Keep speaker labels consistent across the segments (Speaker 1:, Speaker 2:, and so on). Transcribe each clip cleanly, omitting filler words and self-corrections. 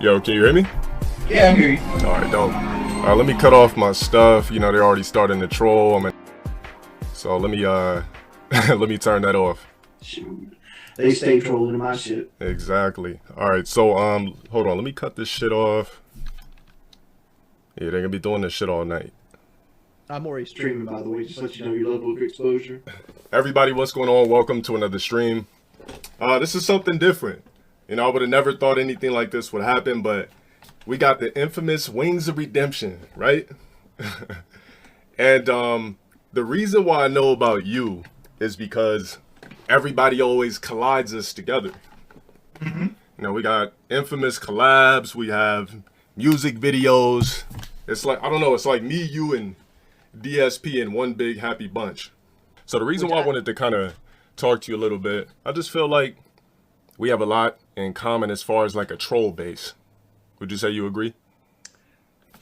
Speaker 1: Yo, can you hear me?
Speaker 2: Yeah, I hear you.
Speaker 1: Alright, dope. Let me cut off my stuff. You know, they're already starting to troll. So let me let me turn that off.
Speaker 2: Shoot. They stay trolling my shit.
Speaker 1: Exactly. Alright, so hold on, let me cut this shit off. Yeah, they're gonna be doing this shit all night.
Speaker 2: I'm already streaming, by the way, just to let you know your level of exposure.
Speaker 1: Everybody, what's going on? Welcome to another stream. This is something different. You know, I would have never thought anything like this would happen, but we got the infamous Wings of Redemption, right? And the reason why I know about you is because everybody always collides us together.
Speaker 2: Mm-hmm.
Speaker 1: You know, we got infamous collabs, we have music videos. It's like, I don't know, it's like me, you, and DSP in one big happy bunch. So the reason why I wanted to kind of talk to you a little bit, I just feel like we have a lot in common as far as like a troll base. Would you say you agree?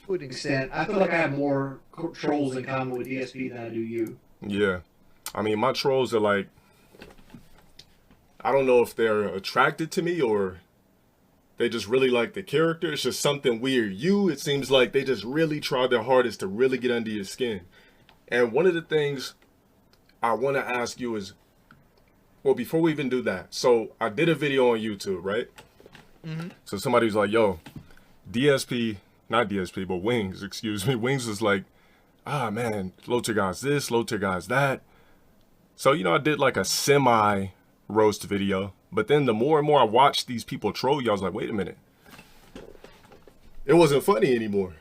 Speaker 2: To an extent. I feel like I have more trolls in common with DSP than I do you.
Speaker 1: Yeah. I mean, my trolls are like, I don't know if they're attracted to me or they just really like the character. It's just something weird. You, it seems like they just really tried their hardest to really get under your skin. And one of the things I want to ask you is, well, before we even do that, so I did a video on YouTube, right?
Speaker 2: Mm-hmm.
Speaker 1: So somebody was like, yo, DSP, not DSP, but Wings, excuse me. Wings was like, ah, man, low tier guys this, low tier guys that. So, you know, I did like a semi roast video, but then the more and more I watched these people troll you, I was like, wait a minute. It wasn't funny anymore.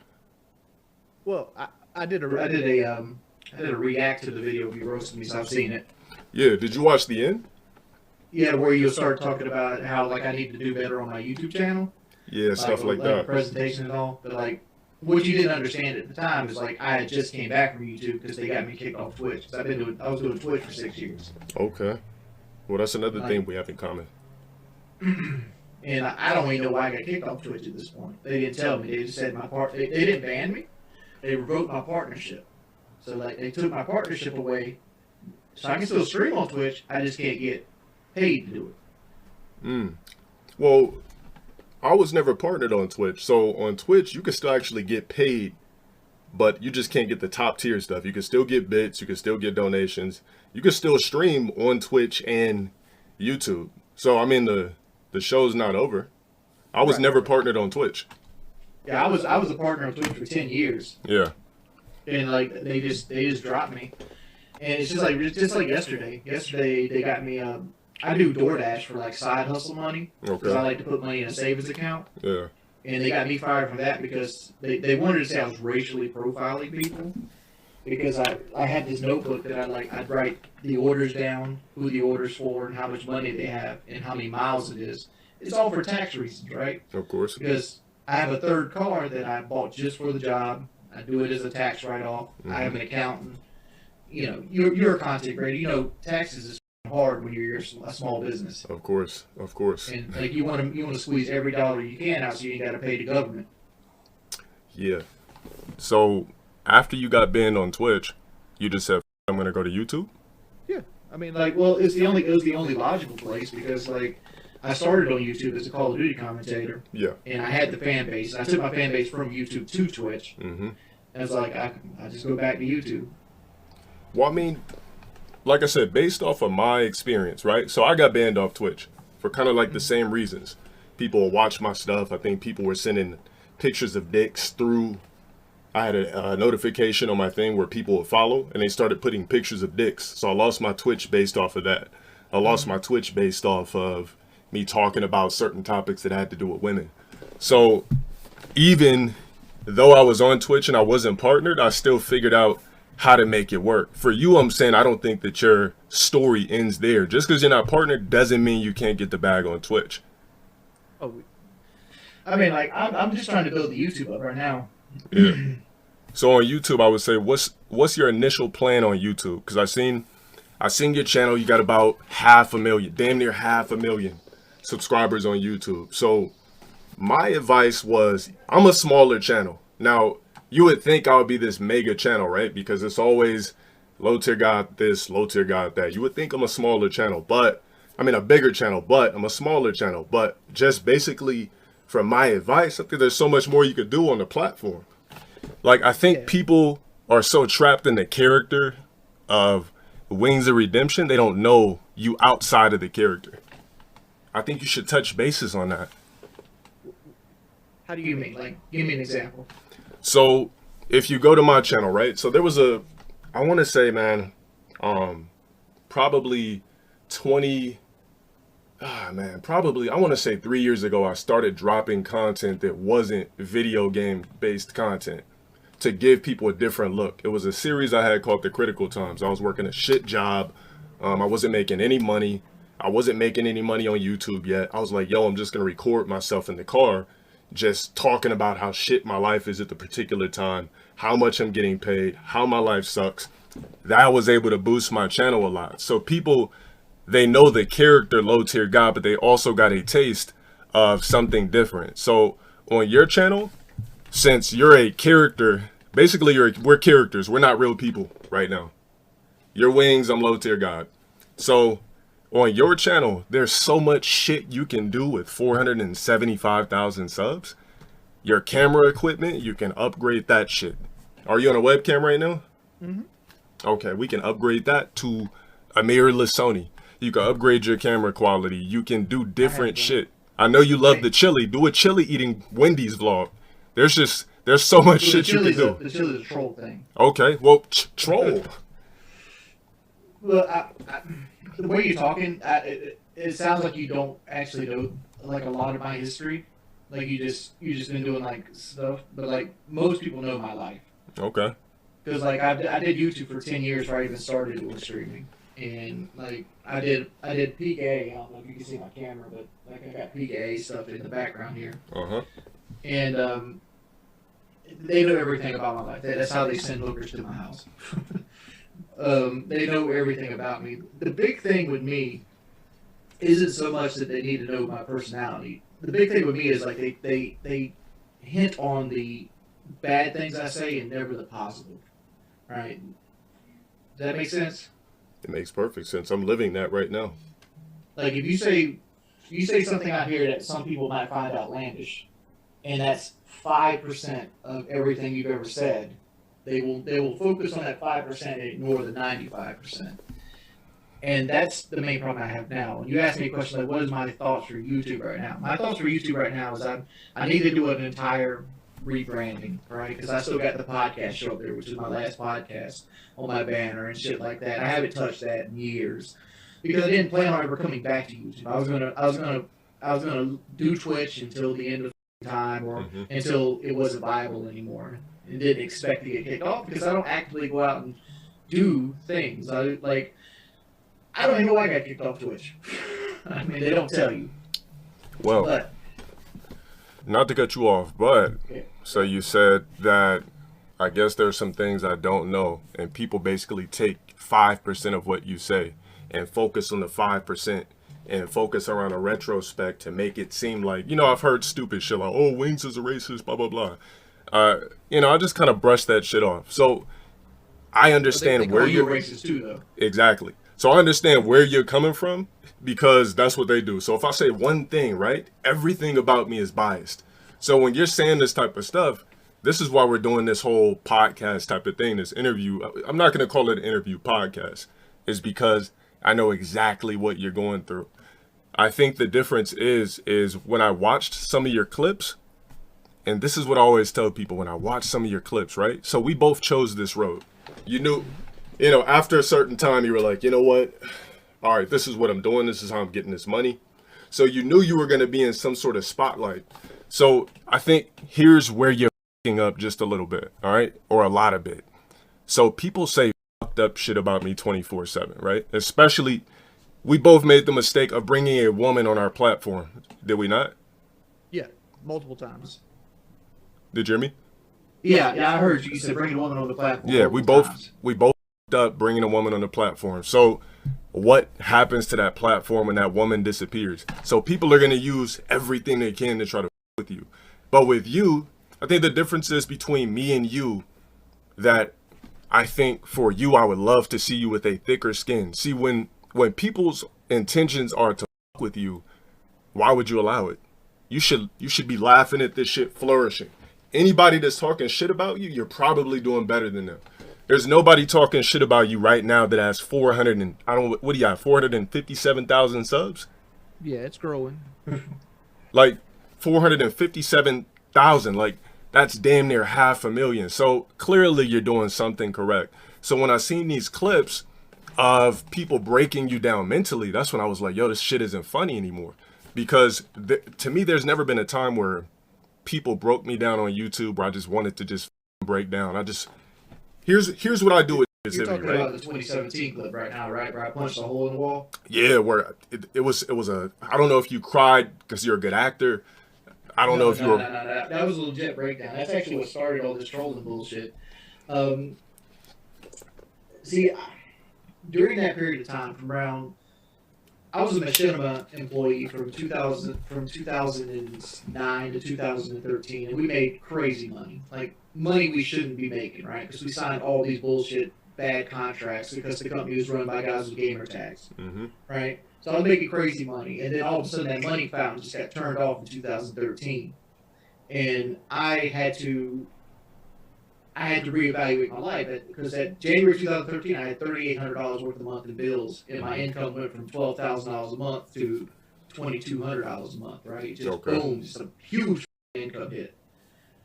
Speaker 2: Well, I did a react to the video you roasted me, so I've seen it.
Speaker 1: Yeah, did you watch the end?
Speaker 2: Yeah, where you start talking about how like I need to do better on my YouTube channel.
Speaker 1: Yeah, stuff like that.
Speaker 2: Presentation and all. But like, what you didn't understand at the time is like I had just came back from YouTube because they got me kicked off Twitch. Cause I was doing Twitch for 6 years.
Speaker 1: Okay. Well, that's another thing we have in common.
Speaker 2: And I don't even know why I got kicked off Twitch at this point. They didn't tell me. They just said they didn't ban me. They revoked my partnership. So like they took my partnership away. So I can still stream on Twitch. I just can't get paid to do it.
Speaker 1: Well, I was never partnered on Twitch. So on Twitch, you can still actually get paid, but you just can't get the top tier stuff. You can still get bits. You can still get donations. You can still stream on Twitch and YouTube. So, I mean, the show's not over. I was never partnered on Twitch.
Speaker 2: Yeah, I was a partner on Twitch for 10 years.
Speaker 1: Yeah.
Speaker 2: And like they just dropped me. And it's just like yesterday. Yesterday they got me. I do DoorDash for like side hustle money because I like to put money in a savings account.
Speaker 1: Yeah.
Speaker 2: And they got me fired for that because they wanted to say I was racially profiling people because I had this notebook that I'd write the orders down, who the order's for, and how much money they have, and how many miles it is. It's all for tax reasons, right?
Speaker 1: Of course.
Speaker 2: Because I have a third car that I bought just for the job. I do it as a tax write-off. Mm-hmm. I have an accountant. You know, you're a content creator. You know, taxes is hard when you're a small business.
Speaker 1: Of course, of course.
Speaker 2: And like you want to squeeze every dollar you can out, so you ain't got to pay the government.
Speaker 1: Yeah. So after you got banned on Twitch, you just said, "I'm gonna go to YouTube."
Speaker 2: Yeah, I mean, like, well, it was the only logical place because like I started on YouTube as a Call of Duty commentator.
Speaker 1: Yeah.
Speaker 2: And I had the fan base. I took my fan base from YouTube to Twitch.
Speaker 1: Mm-hmm.
Speaker 2: And it's like I just go back to YouTube.
Speaker 1: Well, I mean, like I said, based off of my experience, right? So I got banned off Twitch for kind of like the same reasons. People watch my stuff. I think people were sending pictures of dicks through. I had a notification on my thing where people would follow, and they started putting pictures of dicks. So I lost my Twitch based off of that. I lost my Twitch based off of me talking about certain topics that had to do with women. So even though I was on Twitch and I wasn't partnered, I still figured out how to make it work. For you, I'm saying I don't think that your story ends there. Just because you're not partnered doesn't mean you can't get the bag on Twitch.
Speaker 2: Oh, I mean, like I'm just trying to build the YouTube up right now.
Speaker 1: Yeah. So on YouTube, I would say, what's your initial plan on YouTube? Because I seen your channel. You got about 500,000, damn near 500,000 subscribers on YouTube. So my advice was, I'm a smaller channel. Now, you would think I would be this mega channel, right? Because it's always low tier got this, low tier got that. You would think I'm a smaller channel, but I mean a bigger channel, but I'm a smaller channel. But just basically for my advice, I think there's so much more you could do on the platform. Like, I think people are so trapped in the character of Wings of Redemption, they don't know you outside of the character. I think you should touch bases on that.
Speaker 2: How do you mean? Like, give me an example.
Speaker 1: So, if you go to my channel, right? So there was I want to say, man, probably probably, I want to say 3 years ago, I started dropping content that wasn't video game based content to give people a different look. It was a series I had called The Critical Times. I was working a shit job. I wasn't making any money. I wasn't making any money on YouTube yet. I was like, yo, I'm just going to record myself in the car, just talking about how shit my life is at the particular time, how much I'm getting paid, how my life sucks. That was able to boost my channel a lot. So people, they know the character low tier God, but they also got a taste of something different. So on your channel, since you're a character, basically we're characters. We're not real people right now. Your Wings, I'm low tier God. So on your channel, there's so much shit you can do with 475,000 subs. Your camera equipment, you can upgrade that shit. Are you on a webcam right now?
Speaker 2: Mm-hmm.
Speaker 1: Okay, we can upgrade that to a mirrorless Sony. You can upgrade your camera quality. You can do different shit. I know you love the chili. Do a chili eating Wendy's vlog. There's so much shit you can do.
Speaker 2: The chili's a troll thing.
Speaker 1: Okay, well, troll.
Speaker 2: Well, the way you're talking, it sounds like you don't actually know like a lot of my history. Like you just been doing like stuff, but like most people know my life.
Speaker 1: Okay.
Speaker 2: Because like I did YouTube for 10 years before I even started doing streaming, and like I did peak A. I don't know if you can see my camera, but like I got peak A stuff in the background here. And they know everything about my life. That's how they send hookers to my house. They know everything about me. The big thing with me isn't so much that they need to know my personality. The big thing with me is like they hint on the bad things I say and never the positive. Right? Does that make sense?
Speaker 1: It makes perfect sense. I'm living that right now.
Speaker 2: Like if you say something out here that some people might find outlandish, and that's 5% of everything you've ever said, they will focus on that 5% and ignore the 95%. And that's the main problem I have now. When you ask me a question like, what is my thoughts for YouTube right now? My thoughts for YouTube right now is I need to do an entire rebranding, right? Because I still got the podcast show up there, which is my last podcast on my banner and shit like that. I haven't touched that in years because I didn't plan on ever coming back to YouTube. I was gonna do Twitch until the end of time or until it wasn't viable anymore, and didn't expect to get kicked off because I don't actively go out and do things. I don't even know why I got kicked off Twitch. I mean, they don't tell you.
Speaker 1: Well,
Speaker 2: but,
Speaker 1: not to cut you off, but
Speaker 2: yeah.
Speaker 1: So you said that I guess there's some things I don't know, and people basically take 5% of what you say and focus on the 5% and focus around a retrospect to make it seem like, I've heard stupid shit like, oh, Wings is a racist, blah, blah, blah. I just kind of brush that shit off. So I understand where you're
Speaker 2: racist too, though.
Speaker 1: Exactly. So I understand where you're coming from because that's what they do. So if I say one thing, right, everything about me is biased. So when you're saying this type of stuff, this is why we're doing this whole podcast type of thing, this interview. I'm not going to call it an interview podcast. It's because I know exactly what you're going through. I think the difference is when I watched some of your clips, and this is what I always tell people when I watch some of your clips, right? So we both chose this road. You knew, after a certain time, you were like, you know what? All right, this is what I'm doing. This is how I'm getting this money. So you knew you were going to be in some sort of spotlight. So I think here's where you're fucking up just a little bit, all right? Or a lot of bit. So people say fucked up shit about me 24/7, right? Especially, we both made the mistake of bringing a woman on our platform. Did we not?
Speaker 2: Yeah, multiple times.
Speaker 1: Did you hear me?
Speaker 2: Yeah, I heard you. You said bring a woman on the platform.
Speaker 1: Yeah, we both fucked up bringing a woman on the platform. So what happens to that platform when that woman disappears? So people are going to use everything they can to try to with you. But with you, I think the difference is between me and you that I think for you, I would love to see you with a thicker skin. See, when people's intentions are to fuck with you, why would you allow it? you should be laughing at this shit flourishing. Anybody that's talking shit about you, you're probably doing better than them. There's nobody talking shit about you right now that has 457,000 subs?
Speaker 2: Yeah, it's growing.
Speaker 1: Like 457,000, like that's damn near 500,000. So clearly you're doing something correct. So when I seen these clips of people breaking you down mentally, that's when I was like, yo, this shit isn't funny anymore. Because to me, there's never been a time where people broke me down on YouTube where I just wanted to just break down. Here's what I do with
Speaker 2: You're talking about the 2017 clip right now, right? Where I punched a hole in the wall?
Speaker 1: Yeah, where it was a, I don't know if you cried because you're a good actor. I don't know if you were.
Speaker 2: No. That was a legit breakdown. That's actually what started all this trolling bullshit. See, during that period of time, I was a machinima employee from 2009 to 2013, and we made crazy money, like money we shouldn't be making, right? Because we signed all these bullshit bad contracts because the company was run by guys with gamer tags, right? So I was making crazy money, and then all of a sudden that money fountain just got turned off in 2013, and I had to reevaluate my life because at January 2013 I had $3,800 worth of monthly bills, and my income went from $12,000 a month to $2,200 a month, right? Just boom, just a huge income hit.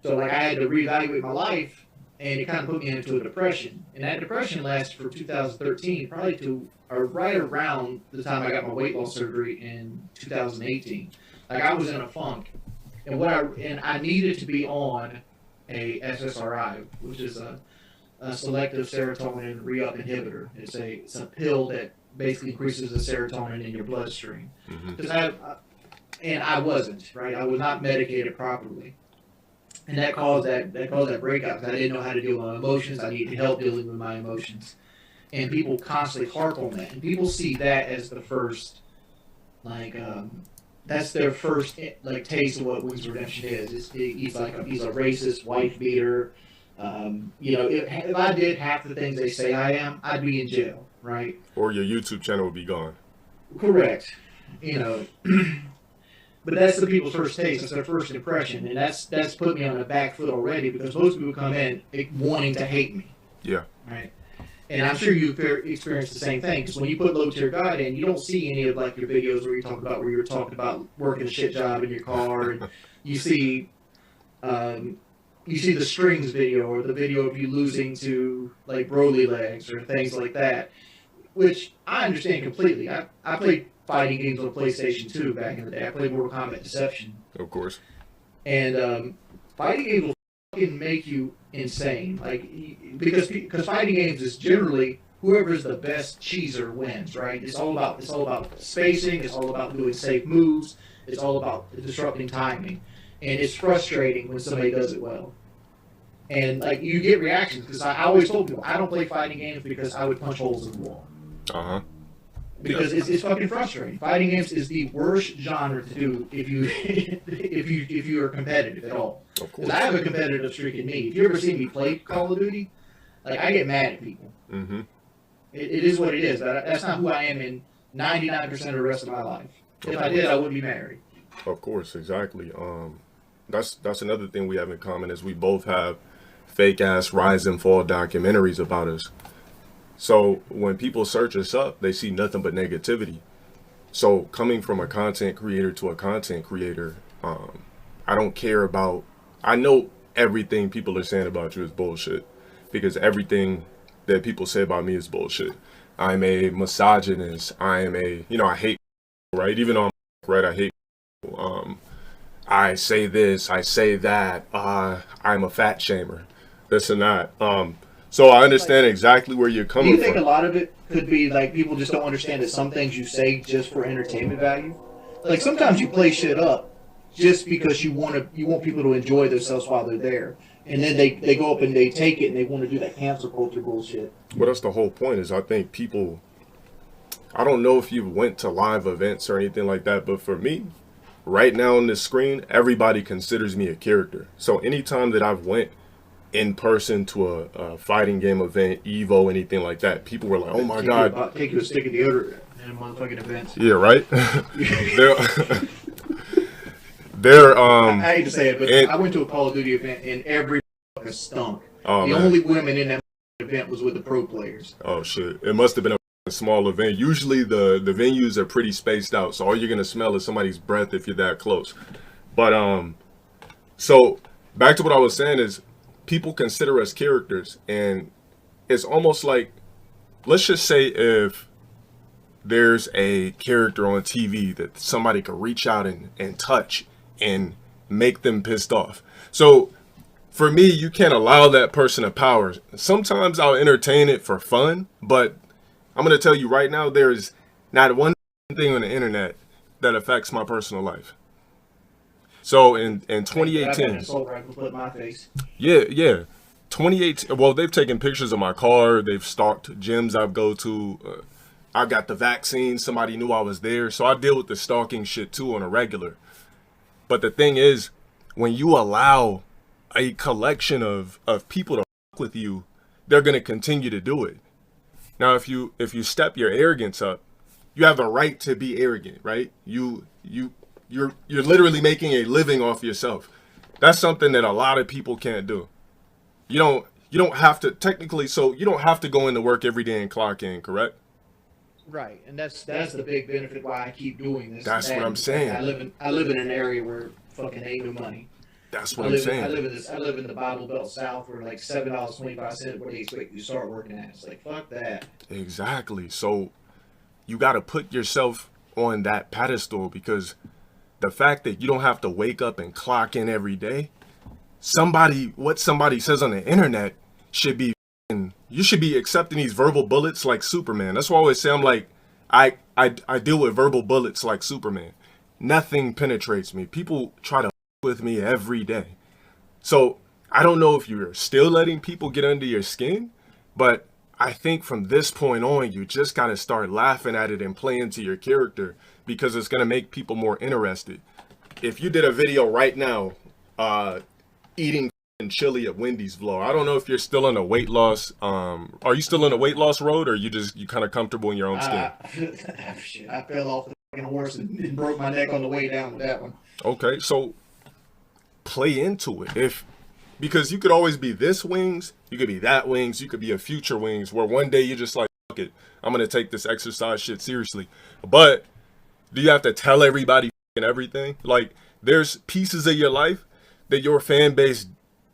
Speaker 2: So like I had to reevaluate my life, and it kind of put me into a depression. And that depression lasted from 2013 probably to right around the time I got my weight loss surgery in 2018. Like I was in a funk, and I needed to be on a SSRI, which is a selective serotonin re-up inhibitor. It's a pill that basically increases the serotonin in your bloodstream. Because I wasn't, right. I was not medicated properly, and that caused that breakout. Because I didn't know how to deal with my emotions. I needed help dealing with my emotions, and people constantly harp on that, and people see that as the first, that's their first taste of what Wings of Redemption is. He's a racist wife beater. If I did half the things they say I am, I'd be in jail, right?
Speaker 1: Or your YouTube channel would be gone.
Speaker 2: Correct. But that's the people's first taste. That's their first impression, and that's put me on the back foot already because most people come in wanting to hate me.
Speaker 1: Yeah.
Speaker 2: Right. And I'm sure you've experienced the same thing, because when you put Low Tier God in, you don't see any of your videos where you're talking about working a shit job in your car, and you see the strings video or the video of you losing to Broly legs or things like that, which I understand completely. I played fighting games on PlayStation 2 back in the day. I played Mortal Kombat Deception.
Speaker 1: Of course.
Speaker 2: And fighting games will fucking make you insane, because fighting games is generally whoever's the best cheeser wins, right? It's all about spacing. It's all about doing safe moves. It's all about disrupting timing, and it's frustrating when somebody does it well. And you get reactions because I always told people I don't play fighting games because I would punch holes in the wall. Because it's fucking frustrating. Fighting games is the worst genre to do if you are competitive at all. Because I have a competitive streak in me. If you ever see me play Call of Duty, I get mad at people. It is what it is. That's not who I am in 99% of the rest of my life. If I did, I wouldn't be married.
Speaker 1: Of course, exactly. That's another thing we have in common is we both have fake ass rise and fall documentaries about us. So when people search us up, they see nothing but negativity. So coming from a content creator to a content creator, I don't care about, I know everything people are saying about you is bullshit, because everything that people say about me is bullshit. I'm a misogynist. I hate, right? Even though I'm right, I hate, I say this, I say that, I'm a fat shamer, this and that. So I understand exactly where you're coming from.
Speaker 2: Do you think a lot of it could be people just don't understand that some things you say just for entertainment value? Sometimes you play shit up just because you want people to enjoy themselves while they're there, and then they go up and they take it and they want to do that cancel culture bullshit.
Speaker 1: Well, that's the whole point. Is I think people, I don't know if you went to live events or anything like that, but for me, right now on this screen, everybody considers me a character. So anytime that I've went in person to a fighting game event, Evo, anything like that, people were like, "Oh my god!"
Speaker 2: Take you a stick of deodorant in motherfucking events.
Speaker 1: Yeah, right. They're
Speaker 2: I hate to say it, but
Speaker 1: and,
Speaker 2: I went to a Call of Duty event and every fucking stunk.
Speaker 1: oh,
Speaker 2: The
Speaker 1: man.
Speaker 2: only women in that event was with the pro players.
Speaker 1: Oh shit! It must have been a small event. Usually the venues are pretty spaced out, so all you're gonna smell is somebody's breath if you're that close. But so back to what I was saying is, people consider us characters, and it's almost like, let's just say if there's a character on TV that somebody could reach out and touch and make them pissed off. So for me, you can't allow that person a power. Sometimes I'll entertain it for fun, but I'm going to tell you right now, there is not one thing on the internet that affects my personal life. So in 2018, yeah, 2018. Well, they've taken pictures of my car. They've stalked gyms I've go to. I got the vaccine. Somebody knew I was there, so I deal with the stalking shit too on a regular. But the thing is, when you allow a collection of people to fuck with you, they're gonna continue to do it. Now, if you step your arrogance up, you have the right to be arrogant, right? You're literally making a living off yourself. That's something that a lot of people can't do. You don't have to technically, so you don't have to go into work every day and clock in, correct?
Speaker 2: Right, and that's the big benefit why I keep doing this.
Speaker 1: That's what I'm saying.
Speaker 2: I live in an area where fucking ain't no money.
Speaker 1: That's what I'm saying.
Speaker 2: I live in the Bible Belt South, where like $7.25 what they expect you to start working at. It's like, fuck that.
Speaker 1: Exactly. So you got to put yourself on that pedestal, because the fact that you don't have to wake up and clock in every day, what somebody says on the internet should be, you should be accepting these verbal bullets like Superman. That's why I always say, I'm like, I deal with verbal bullets like Superman. Nothing penetrates me. People try to with me every day. So I don't know if you're still letting people get under your skin, but I think from this point on, you just got to start laughing at it and play into your character, because it's going to make people more interested. If you did a video right now, eating chili at Wendy's vlog, I don't know if you're still on a weight loss. Are you still on a weight loss road, or you kind of comfortable in your own skin?
Speaker 2: Shit, I fell off the fucking horse and broke my neck on the way down with that one.
Speaker 1: Okay, so play into it. Because you could always be this Wings, you could be that Wings, you could be a future Wings, where one day you're just like, fuck it, I'm gonna take this exercise shit seriously. But do you have to tell everybody and everything? Like, there's pieces of your life that your fan base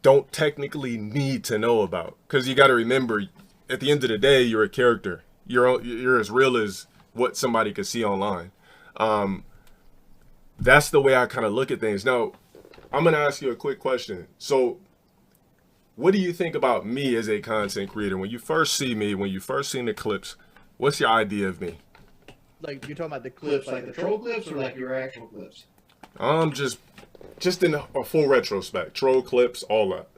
Speaker 1: don't technically need to know about, because you got to remember, at the end of the day, you're a character. You're as real as what somebody could see online. That's the way I kind of look at things. Now, I'm going to ask you a quick question. So what do you think about me as a content creator? When you first see me, when you first seen the clips, what's your idea of me?
Speaker 2: Like, you're talking about the clips, like the troll clips, or like your actual clips?
Speaker 1: Just in a full retrospect, troll clips, all that.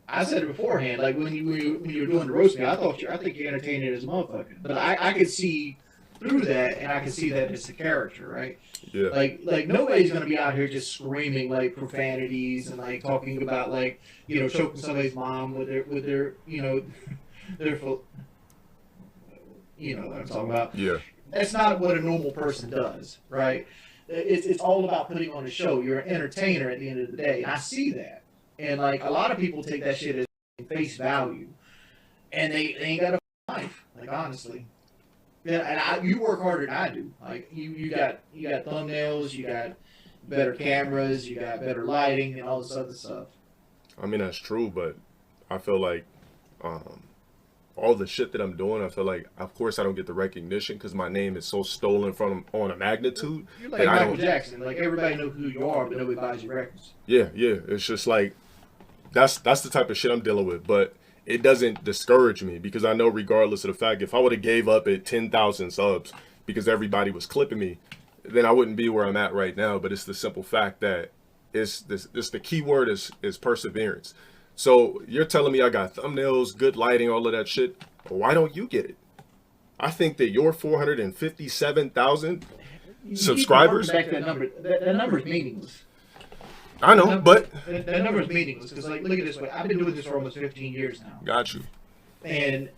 Speaker 2: I said it beforehand. Like when you were doing the roast me, I think you're entertaining as a motherfucker. But I could see through that, and I could see that it's a character, right?
Speaker 1: Yeah.
Speaker 2: Like nobody's gonna be out here just screaming like profanities and like talking about like, you know, choking somebody's mom with their you know what I'm talking about.
Speaker 1: Yeah.
Speaker 2: That's not what a normal person does, right? It's all about putting on a show. You're an entertainer at the end of the day. And I see that. And like a lot of people take that shit as face value. And they ain't got a life, like honestly. Yeah, and you work harder than I do. Like you got thumbnails, you got better cameras, you got better lighting and all this other stuff.
Speaker 1: I mean, that's true, but I feel like all the shit that I'm doing, I feel like, of course, I don't get the recognition because my name is so stolen from on a magnitude.
Speaker 2: You're like Michael Jackson. Like, everybody knows who you are, but nobody buys your records.
Speaker 1: Yeah. It's just like, that's the type of shit I'm dealing with. But it doesn't discourage me, because I know regardless of the fact, if I would have gave up at 10,000 subs because everybody was clipping me, then I wouldn't be where I'm at right now. But it's the simple fact that it's the key word is perseverance. So you're telling me I got thumbnails, good lighting, all of that shit. Why don't you get it? I think that your 457,000 subscribers.
Speaker 2: Back to that number. That number is meaningless.
Speaker 1: I know, but
Speaker 2: that number is meaningless because, like, look at it this way. I've been doing this for almost 15 years now.
Speaker 1: Got you.
Speaker 2: And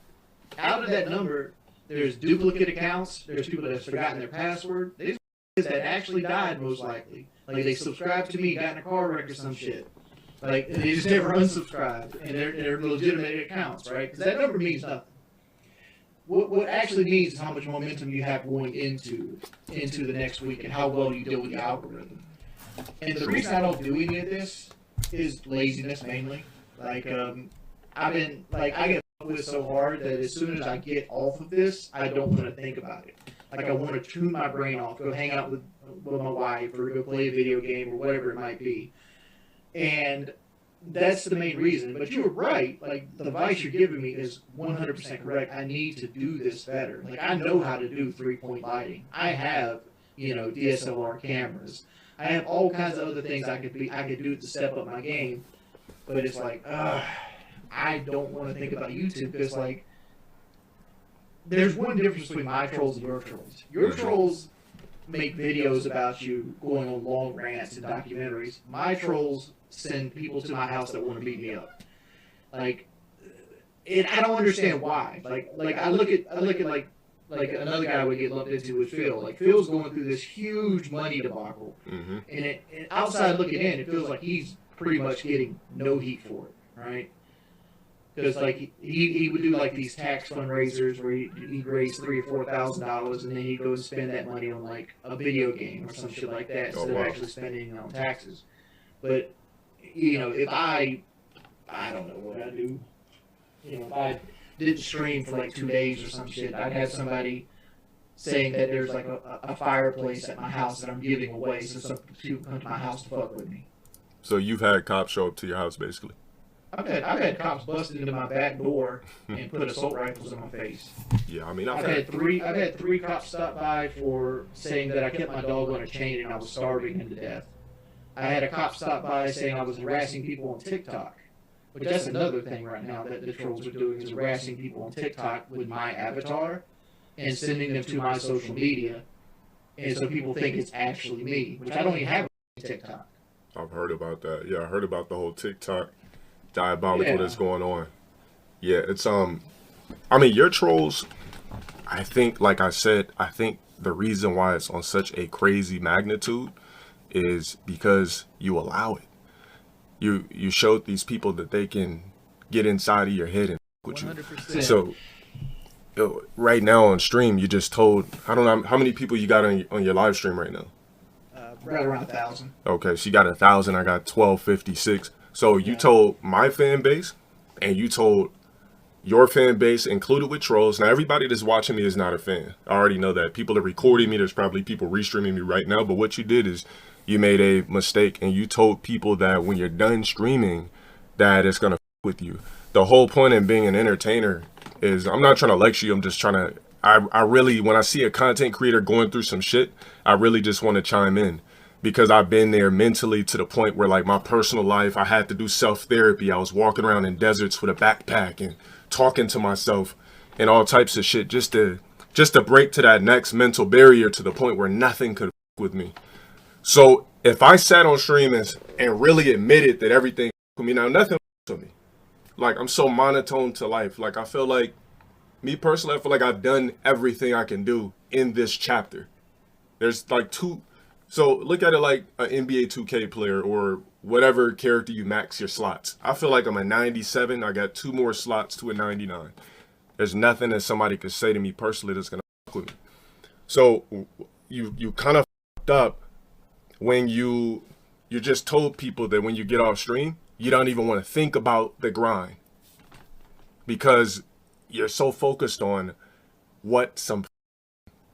Speaker 2: out of that number, there's duplicate accounts. There's people that have forgotten their password. There's that actually died, most likely. Like they subscribed to me, got in a car wreck or some shit. Like they just never unsubscribed, and they're legitimate accounts, right? Because that number means nothing. What actually means is how much momentum you have going into the next week and how well you deal with the algorithm. And the reason I don't do any of this is laziness mainly. Like I get with so hard that as soon as I get off of this, I don't want to think about it. Like I want to tune my brain off, go hang out with my wife, or go play a video game, or whatever it might be. And that's the main reason. But you were right. Like the advice you're giving me is 100% correct. I need to do this better. Like I know how to do 3-point lighting. I have, DSLR cameras. I have all kinds of other things I could do to step up my game. But it's like, I don't want to think about YouTube because like there's one difference between my trolls and your trolls. Your trolls make videos about you going on long rants and documentaries. My trolls send people to my house that want to beat me up. Like, and I don't understand why. Like I look at like another guy would get lumped into with Phil. Like Phil's going through this huge money debacle, and outside looking in, it feels like he's pretty much getting no heat for it, right? Because like he would do like these tax fundraisers where he'd raise $3,000 or $4,000, and then he'd go and spend that money on like a video game or some shit like that instead of actually spending it on taxes. But if I don't know what I do. If I didn't stream for like 2 days or some shit, I'd have somebody saying that there's like a fireplace at my house that I'm giving away, so some people come to my house to fuck with me.
Speaker 1: So you've had cops show up to your house, basically.
Speaker 2: I've had cops busted into my back door and put assault rifles in my face.
Speaker 1: Yeah, I mean,
Speaker 2: I've had three cops stop by for saying that I kept my dog on a chain and I was starving him to death. I had a cop stop by saying I was harassing people on TikTok, which that's another thing right now that the trolls are doing, is harassing people on TikTok with my avatar and sending them to my social media, and so people think it's actually me, which I don't even have a TikTok.
Speaker 1: I've heard about that. Yeah, I heard about the whole TikTok diabolical that's going on. Yeah, it's I mean, your trolls, I think, like I said, I think the reason why it's on such a crazy magnitude is because you allow it. You showed these people that they can get inside of your head and with you.
Speaker 2: 100%.
Speaker 1: So right now on stream, you just told, I don't know how many people you got on your live stream right now.
Speaker 2: Right around 1,000.
Speaker 1: Okay, so you got 1,000. I got 1,256. So you told my fan base, and you told your fan base, included with trolls. Now everybody that's watching me is not a fan. I already know that. People are recording me. There's probably people restreaming me right now. But what you did is you made a mistake, and you told people that when you're done streaming, that it's gonna with you. The whole point in being an entertainer is, I'm not trying to lecture you. I'm just trying to. I really, when I see a content creator going through some shit, I really just want to chime in. Because I've been there mentally to the point where, like, my personal life, I had to do self-therapy. I was walking around in deserts with a backpack and talking to myself and all types of shit just to break to that next mental barrier to the point where nothing could with me. So if I sat on stream and really admitted that everything with me, now nothing with me. Like, I'm so monotone to life. Like, I feel like, me personally, I feel like I've done everything I can do in this chapter. There's like so look at it like an NBA 2K player or whatever character you max your slots. I feel like I'm a 97. I got 2 more slots to a 99. There's nothing that somebody could say to me personally that's gonna fuck with me. So you kind of fucked up when you just told people that when you get off stream, you don't even want to think about the grind because you're so focused on what some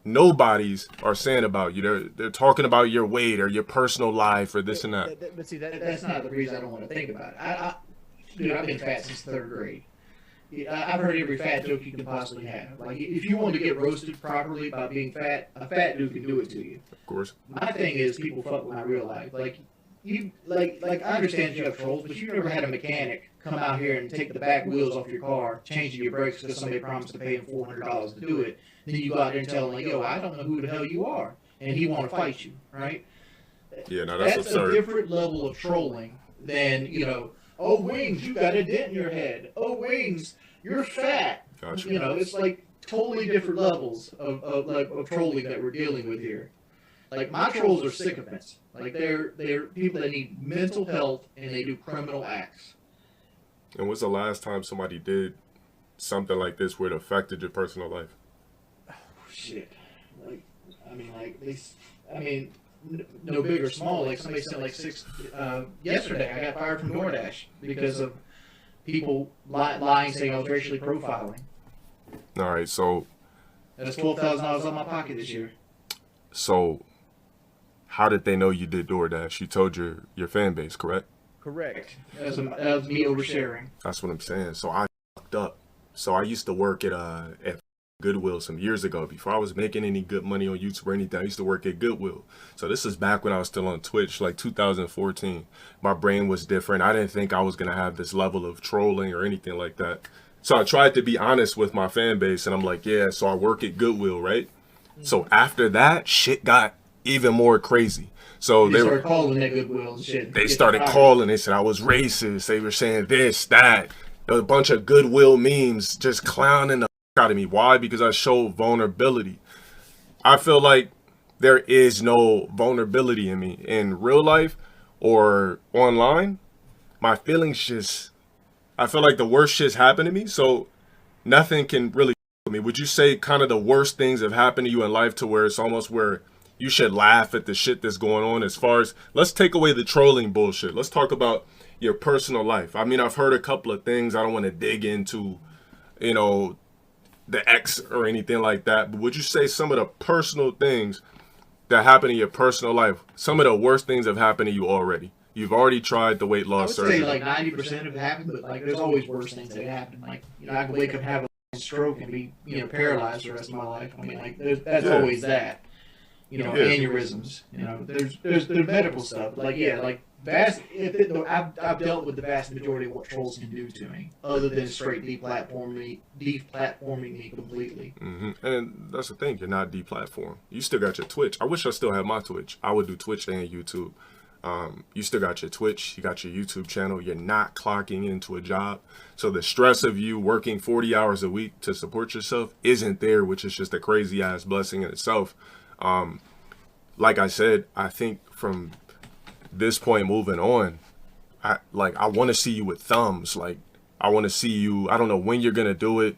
Speaker 1: nobodies are saying about you. They're talking about your weight or your personal life or this and that.
Speaker 2: But see, that's not the reason I don't want to think about it. Dude, I've been fat since 3rd grade. I've heard every fat joke you can possibly have. Like, if you want to get roasted properly by being fat, a fat dude can do it to you.
Speaker 1: Of course.
Speaker 2: My thing is, people fuck with my real life. Like, I understand you have trolls, but you never had a mechanic come out here and take the back wheels off your car, changing your brakes because somebody promised to pay him $400 to do it. Then you go out there and tell him, like, yo, I don't know who the hell you are, and he want to fight you, right?
Speaker 1: Yeah, no, that's absurd.
Speaker 2: A different level of trolling than, oh, Wings, you got a dent in your head. Oh, Wings, you're fat.
Speaker 1: Gotcha.
Speaker 2: It's like totally different levels of trolling that we're dealing with here. Like my trolls are sycophants. Like they're people that need mental health and they do criminal acts.
Speaker 1: And when's the last time somebody did something like this where it affected your personal life?
Speaker 2: Shit. No big or small. Like somebody sent like six. Yesterday, I got fired from DoorDash because of people lying saying I was racially profiling.
Speaker 1: All right, so
Speaker 2: That's $12,000 out of my pocket this year.
Speaker 1: So, how did they know you did DoorDash? You told your fan base, correct?
Speaker 2: Correct. That was me oversharing.
Speaker 1: That's what I'm saying. So I fucked up. So I used to work at Goodwill some years ago. Before I was making any good money on YouTube or anything, I used to work at Goodwill. So this is back when I was still on Twitch, like 2014. My brain was different. I didn't think I was gonna have this level of trolling or anything like that. So I tried to be honest with my fan base, and I'm like, yeah. So I work at Goodwill, right? So after that, shit got even more crazy. So they
Speaker 2: started calling that Goodwill and shit.
Speaker 1: They started calling. They said I was racist. They were saying this, that. There was a bunch of Goodwill memes just clowning the out of me. Why? Because I showed vulnerability. I feel like there is no vulnerability in me in real life or online. My feelings just, I feel like the worst shit's happened to me. So nothing can really me. Would you say kind of the worst things have happened to you in life to where it's almost where you should laugh at the shit that's going on? As far as, let's take away the trolling bullshit. Let's talk about your personal life. I mean, I've heard a couple of things. I don't want to dig into, the X or anything like that. But would you say some of the personal things that happen in your personal life, some of the worst things have happened to you already? You've already tried the weight loss surgery.
Speaker 2: I would say like 90% have happened, but like there's always worse things that happen. Like, I can wake up and have a stroke and be, paralyzed the rest of my life. I mean, like that's always that. Aneurysms. There's medical stuff. Like, I've dealt with the vast majority of what trolls can do to me, other than straight deplatforming me completely.
Speaker 1: Mm-hmm. And that's the thing, you're not deplatformed. You still got your Twitch. I wish I still had my Twitch. I would do Twitch and YouTube. You still got your Twitch, you got your YouTube channel, you're not clocking into a job. So the stress of you working 40 hours a week to support yourself isn't there, which is just a crazy ass blessing in itself. Like I said, I think from this point moving on, I want to see you with thumbs. Like, I want to see you, I don't know when you're going to do it.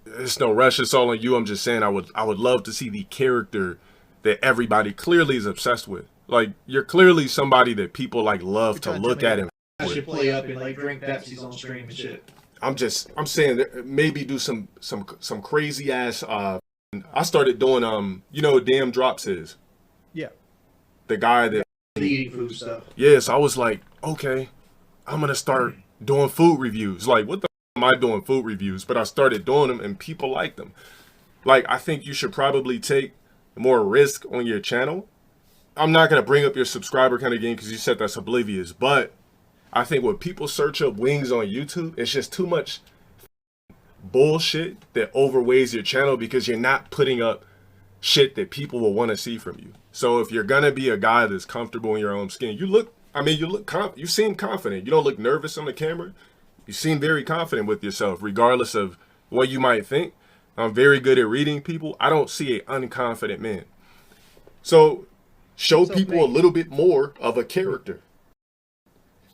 Speaker 1: It's no rush, it's all on you. I'm just saying I would love to see the character that everybody clearly is obsessed with. Like, you're clearly somebody that people love to look at and
Speaker 2: I should play up and drink Pepsis on stream and shit.
Speaker 1: I'm saying that maybe do some crazy ass I started doing Damn Drops is.
Speaker 3: Yeah.
Speaker 1: The guy that
Speaker 2: eating food stuff.
Speaker 1: Yes, I was like, okay, I'm gonna start doing food reviews. Like, what the am I doing food reviews? But I started doing them and people like them. Like, I think you should probably take more risk on your channel. I'm not going to bring up your subscriber kind of game because you said that's oblivious, but I think when people search up Wings on YouTube, it's just too much bullshit that overweighs your channel because you're not putting up shit that people will want to see from you. So if you're going to be a guy that's comfortable in your own skin, you seem confident. You don't look nervous on the camera. You seem very confident with yourself, regardless of what you might think. I'm very good at reading people. I don't see an unconfident man. So show people a little bit more of a character.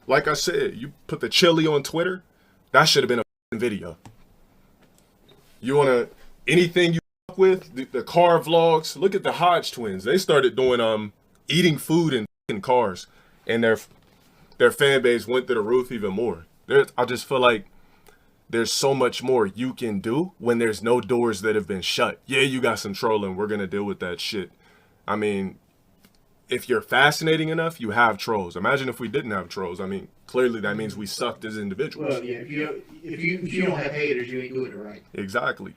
Speaker 1: Like I said, you put the chili on Twitter, that should have been a video. You want to, anything you with, the car vlogs, look at the Hodge twins. They started doing eating food in cars, and their fan base went to the roof even more. I just feel like there's so much more you can do when there's no doors that have been shut. Yeah, you got some trolling. We're going to deal with that shit. I mean, if you're fascinating enough, you have trolls. Imagine if we didn't have trolls. I mean, clearly that means we sucked as individuals.
Speaker 2: Well, yeah, if you don't have haters, you ain't doing it right.
Speaker 1: Exactly.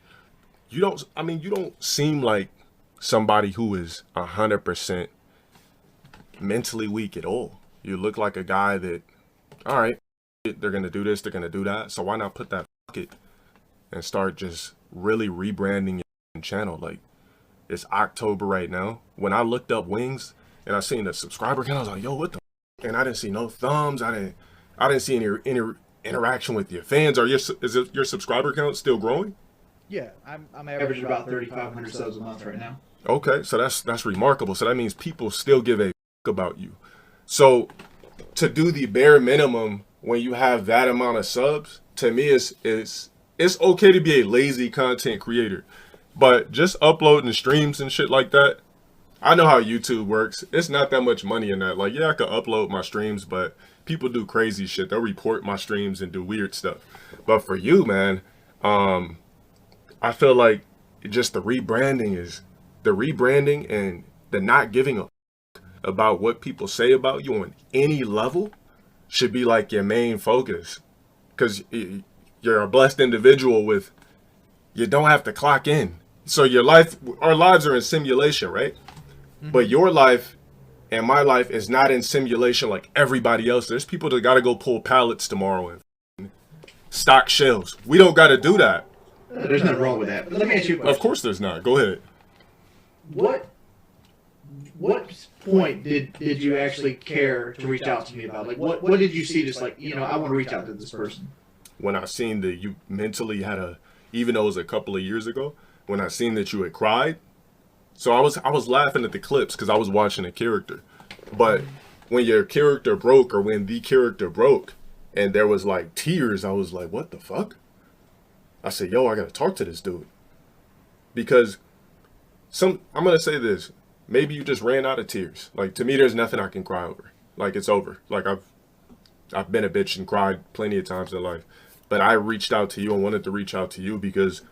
Speaker 1: You don't seem like somebody who is 100% mentally weak at all. You look like a guy that, all right, they're going to do this, they're going to do that. So why not put that bucket and start just really rebranding your channel? Like, it's October right now. When I looked up Wings and I seen the subscriber count, I was like, yo, what the f-? And I didn't see no thumbs. I didn't see any interaction with your fans. Is your subscriber count still growing?
Speaker 3: Yeah, I'm
Speaker 2: Averaging about 3,500 subs a month right now.
Speaker 1: Okay, so that's remarkable. So that means people still give a about you. So to do the bare minimum when you have that amount of subs, to me it's okay to be a lazy content creator. But just uploading streams and shit like that, I know how YouTube works. It's not that much money in that. Like, yeah, I could upload my streams, but people do crazy shit. They'll report my streams and do weird stuff. But for you, man, I feel like just the rebranding and the not giving a about what people say about you on any level should be like your main focus. Because you're a blessed individual with, you don't have to clock in. So our lives are in simulation, right? Mm-hmm. But your life and my life is not in simulation like everybody else. There's people that got to go pull pallets tomorrow and stock shelves. We don't got to do that.
Speaker 2: There's nothing wrong with that. But let me ask you a question.
Speaker 1: Of course there's not. Go ahead.
Speaker 2: What point did you actually care to reach out to me about? Like, what did you see just like, I want to reach out to this person?
Speaker 1: When I seen that you mentally even though it was a couple of years ago, when I seen that you had cried, so I was laughing at the clips because I was watching a character. But when your character broke, or when the character broke, and there was like tears, I was like, what the fuck? I said, yo, I gotta talk to this dude. Because I'm gonna say this, maybe you just ran out of tears. Like, to me, there's nothing I can cry over. Like, it's over. Like, I've been a bitch and cried plenty of times in life. But I reached out to you and wanted to reach out to you because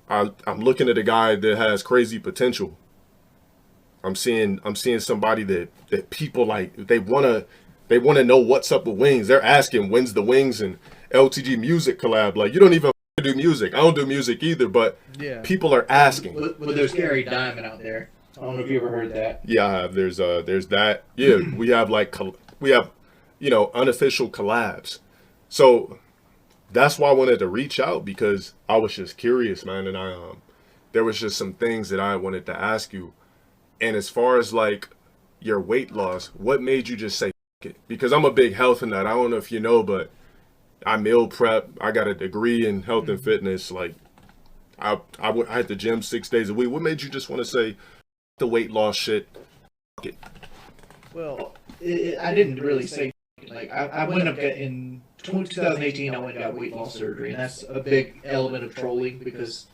Speaker 1: I'm looking at a guy that has crazy potential. I'm seeing somebody that people like, they wanna know what's up with Wings. They're asking, when's the Wings and LTG music collab? Like, you don't even do music. I don't do music either, but people are asking.
Speaker 2: Well, there's Gary Diamond out there. I don't know if you ever heard that.
Speaker 1: Yeah, I have. There's that. Yeah, we have unofficial collabs. So that's why I wanted to reach out, because I was just curious, man, and there was just some things that I wanted to ask you. And as far as like your weight loss, what made you just say F it? Because I'm a big health nut. I don't know if you know, but I meal prep. I got a degree in health and fitness. Like, I had the gym 6 days a week. What made you just want to say the weight loss shit? F it?
Speaker 2: Well, I didn't really say like I went up in 2018. I went and got weight loss surgery, and that's a big element of trolling because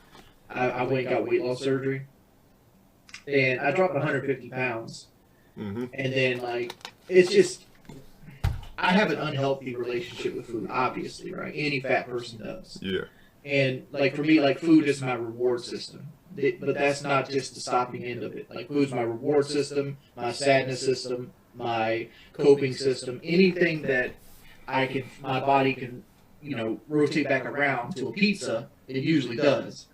Speaker 2: I went and got weight loss surgery, and I dropped 150 pounds, and then like it's just. I have an unhealthy relationship with food, obviously, right? Any fat person does.
Speaker 1: Yeah.
Speaker 2: And like for me, like food is my reward system. But that's not just the stopping end of it. Like food's my reward system, my sadness system, my coping system, anything that my body can, rotate back around to a pizza, it usually does.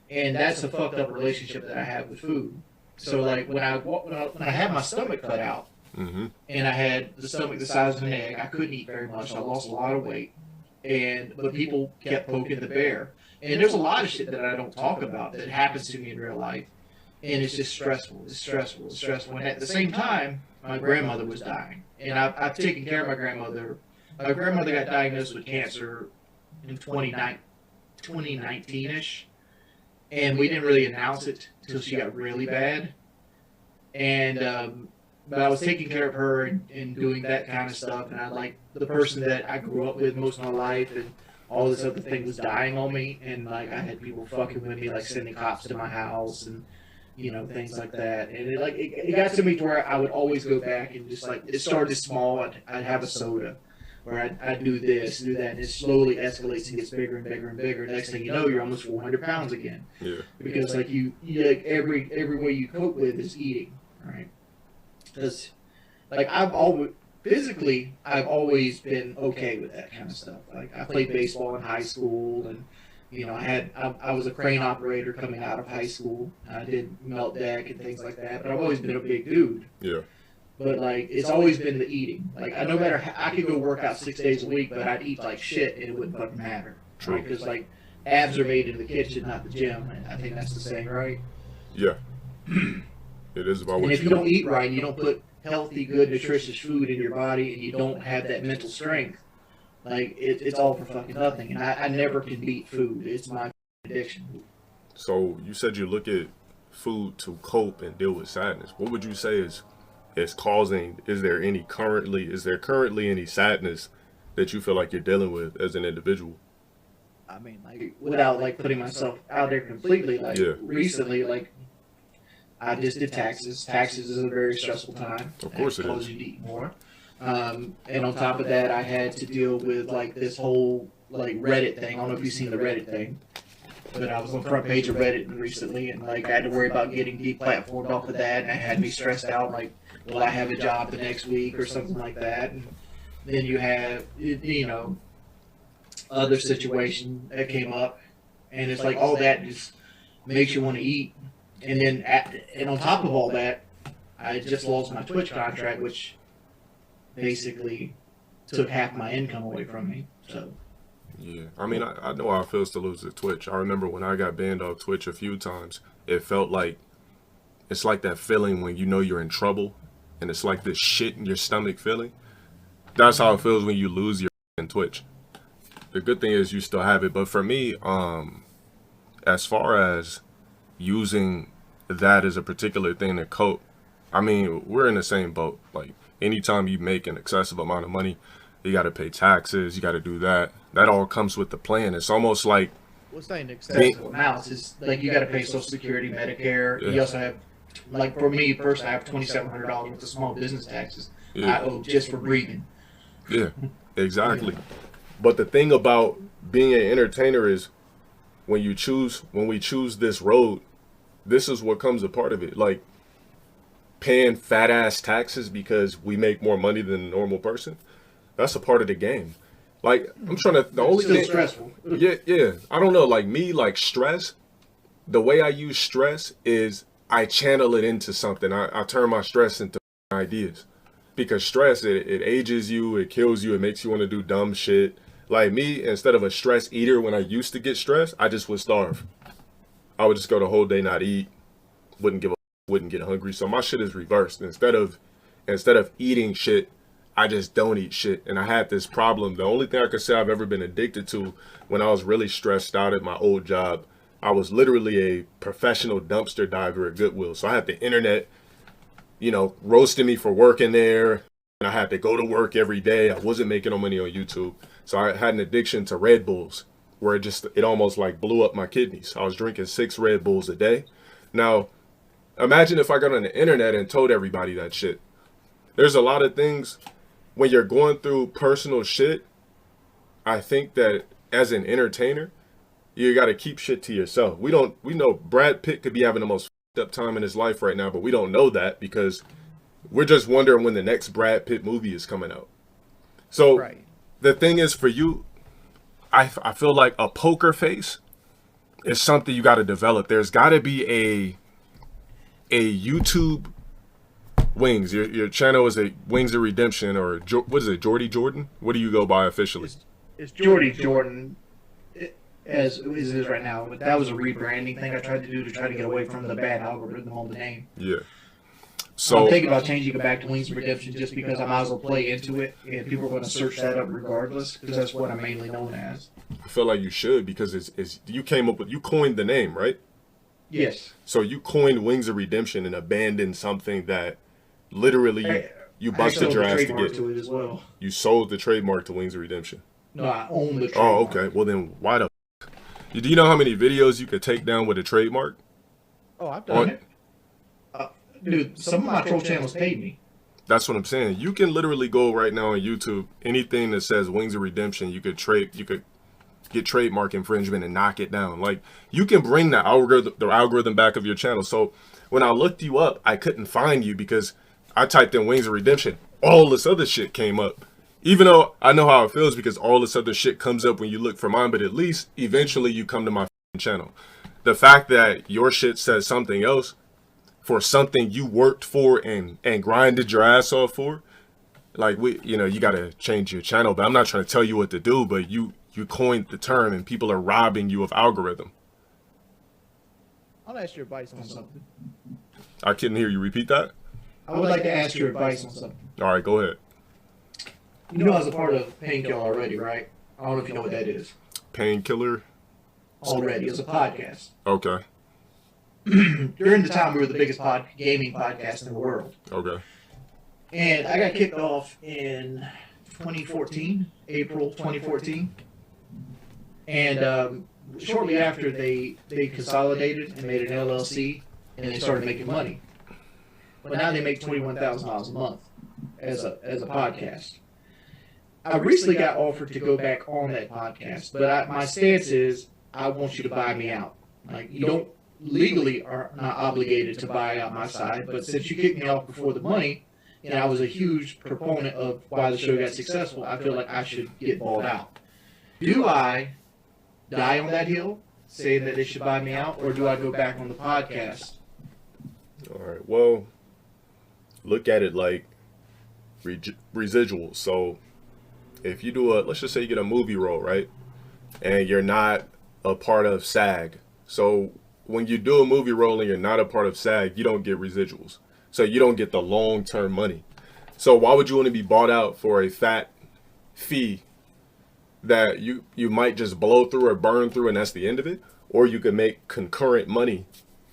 Speaker 2: And that's a fucked up relationship that I have with food. So like when I had my stomach cut out, and I had the stomach the size of an egg, I couldn't eat very much. I lost a lot of weight, but people kept poking the bear. And there's a lot of shit that I don't talk about that happens to me in real life, and it's just stressful. It's stressful. It's stressful. And at the same time, my grandmother was dying, and I've taken care of my grandmother. My grandmother got diagnosed with cancer in 2019-ish, and we didn't really announce it until she got really bad. And but I was taking care of her and doing that kind of stuff, and I like the person that I grew up with most of my life, and all this other thing was dying on me, and like I had people fucking with me, like sending cops to my house and things like that. And it got to me to where I would always go back and just like, it started small. I'd have a soda, or I'd do this, do that, and it slowly escalates and gets bigger and bigger and bigger. Next thing you know, you're almost 400 pounds again.
Speaker 1: Yeah.
Speaker 2: Because like you like every way you cope with is eating, right? Because like I've always been okay with that kind of stuff. Like I played baseball in high school, and I was a crane operator coming out of high school. I did melt deck and things like that. But I've always been a big dude.
Speaker 1: Yeah.
Speaker 2: But like it's always been the eating. Like no matter I could go work out 6 days a week, but I'd eat like shit and it wouldn't fucking matter.
Speaker 1: True.
Speaker 2: Right? Because like abs are made in the kitchen, not the gym. And I think that's the saying, right?
Speaker 1: Yeah. It is about what
Speaker 2: and if you don't eat right, and you don't put healthy, good, nutritious food in your body, and you don't have that mental strength, like it's all for fucking nothing. And I never can beat food. It's my addiction.
Speaker 1: So you said you look at food to cope and deal with sadness. What would you say is causing? Is there currently any sadness that you feel like you're dealing with as an individual?
Speaker 2: I mean, like, without like putting myself out there completely, like
Speaker 1: Yeah.
Speaker 2: recently, like I just did taxes. Taxes is a very stressful time.
Speaker 1: Of course it
Speaker 2: causes
Speaker 1: is.
Speaker 2: you to eat more. And on top of that, I had to deal with like this whole like Reddit thing. I don't know if you've seen the Reddit thing, but I was on the front page of Reddit recently, and like I had to worry about getting deplatformed off of that, and it had me stressed out. Like, will I have a job the next week or something like that? And then you have, you know, other situation that came up, and it's like all that just makes you want to eat. And then, and on top of all that, I just lost my Twitch contract, which basically took half my income away from me. So,
Speaker 1: Yeah, I mean, I know how it feels to lose to Twitch. I remember when I got banned off Twitch a few times. It felt like it's like that feeling when you know you're in trouble, and it's like this shit in your stomach feeling. That's how it feels when you lose your Twitch. The good thing is you still have it, but for me, as far as using that as a particular thing to cope, I mean, we're in the same boat. Like, anytime you make an excessive amount of money, you got to pay taxes, you got to do that. That all comes with the plan. It's almost like
Speaker 2: what's saying excessive amounts is like you got to pay Social Security, Medicare.
Speaker 1: Yeah.
Speaker 2: You also have, like for me personally, I have $2,700 worth of small business taxes
Speaker 1: Yeah.
Speaker 2: I owe just for breathing.
Speaker 1: Yeah, exactly. But the thing about being an entertainer is when we choose this road, this is what comes a part of it. Like paying fat ass taxes because we make more money than a normal person. That's a part of the game. Like I'm trying to. The only
Speaker 2: Still
Speaker 1: thing.
Speaker 2: stressful.
Speaker 1: Yeah. I don't know. Like me, like stress. The way I use stress is I channel it into something. I turn my stress into ideas. Because stress, it ages you, it kills you, it makes you want to do dumb shit. Like me, instead of a stress eater, when I used to get stressed, I just would starve. I would just go the whole day not eat, wouldn't get hungry. So my shit is reversed. Instead of eating shit, I just don't eat shit. And I had this problem. The only thing I could say I've ever been addicted to when I was really stressed out at my old job, I was literally a professional dumpster diver at Goodwill. So I had the internet, roasting me for working there. And I had to go to work every day. I wasn't making no money on YouTube. So I had an addiction to Red Bulls where it almost like blew up my kidneys. I was drinking 6 Red Bulls a day. Now, imagine if I got on the internet and told everybody that shit. There's a lot of things when you're going through personal shit. I think that as an entertainer, you got to keep shit to yourself. We know Brad Pitt could be having the most up time in his life right now, but we don't know that because we're just wondering when the next Brad Pitt movie is coming out. So
Speaker 2: Right.
Speaker 1: The thing is for you, I feel like a poker face is something you got to develop. There's got to be a YouTube Wings. Your channel is a Wings of Redemption or what is it, Jordy Jordan? What do you go by officially?
Speaker 2: It's Jordy Jordan as it is right now, but that was a rebranding thing I tried to do to try to get away from the bad algorithm on the name.
Speaker 1: Yeah.
Speaker 2: So
Speaker 1: So
Speaker 2: I'm thinking about changing it back to Wings of Redemption just because I might as well play into it and people are going to search that up regardless because that's what I'm mainly known as.
Speaker 1: I feel like you should because it's you coined the name, right?
Speaker 2: Yes.
Speaker 1: So you coined Wings of Redemption and abandoned something that literally you busted your ass to get.
Speaker 2: To it as well.
Speaker 1: You sold the trademark to Wings of Redemption.
Speaker 2: No, I own the
Speaker 1: Oh,
Speaker 2: trademark.
Speaker 1: okay. Well then, why the? Do you know how many videos you could take down with a trademark?
Speaker 2: Oh, I've done it. Dude, some of my troll channels paid me.
Speaker 1: That's what I'm saying. You can literally go right now on YouTube. Anything that says Wings of Redemption, you could get trademark infringement and knock it down. Like you can bring the algorithm back of your channel. So when I looked you up, I couldn't find you because I typed in Wings of Redemption. All this other shit came up. Even though I know how it feels because all this other shit comes up when you look for mine, but at least eventually you come to my channel. The fact that your shit says something else for something you worked for and grinded your ass off for, like you gotta change your channel. But I'm not trying to tell you what to do, but you coined the term and people are robbing you of algorithm.
Speaker 2: I'll ask your advice on something.
Speaker 1: I couldn't hear you repeat that.
Speaker 2: I would like to ask your advice on something.
Speaker 1: All right, go ahead.
Speaker 2: You know I was a part of Painkiller already, right? I don't know if you know what that is.
Speaker 1: Painkiller.
Speaker 2: Already. It's a podcast.
Speaker 1: Okay.
Speaker 2: during the time we were the biggest gaming podcast in the world.
Speaker 1: Okay.
Speaker 2: And I got kicked off in 2014, April 2014. And shortly after, they consolidated and made an LLC, and they started making money. But now they make $21,000 a month as a podcast. I recently got offered to go back on that podcast, but my stance is I want you to buy me out. Like, you don't legally are not obligated to buy out my side, but since you kicked me off before the money, and I was a huge proponent of why the show got successful, I feel like I should get bought out. Do I die on that hill, saying that they should buy me out, or do I go back on the podcast?
Speaker 1: All right. Well, look at it like residuals. So if you do let's just say you get a movie role, right? And you're not a part of SAG. So when you do a movie role and you're not a part of SAG, you don't get residuals. So you don't get the long-term money. So why would you want to be bought out for a fat fee that you might just blow through or burn through and that's the end of it? Or you could make concurrent money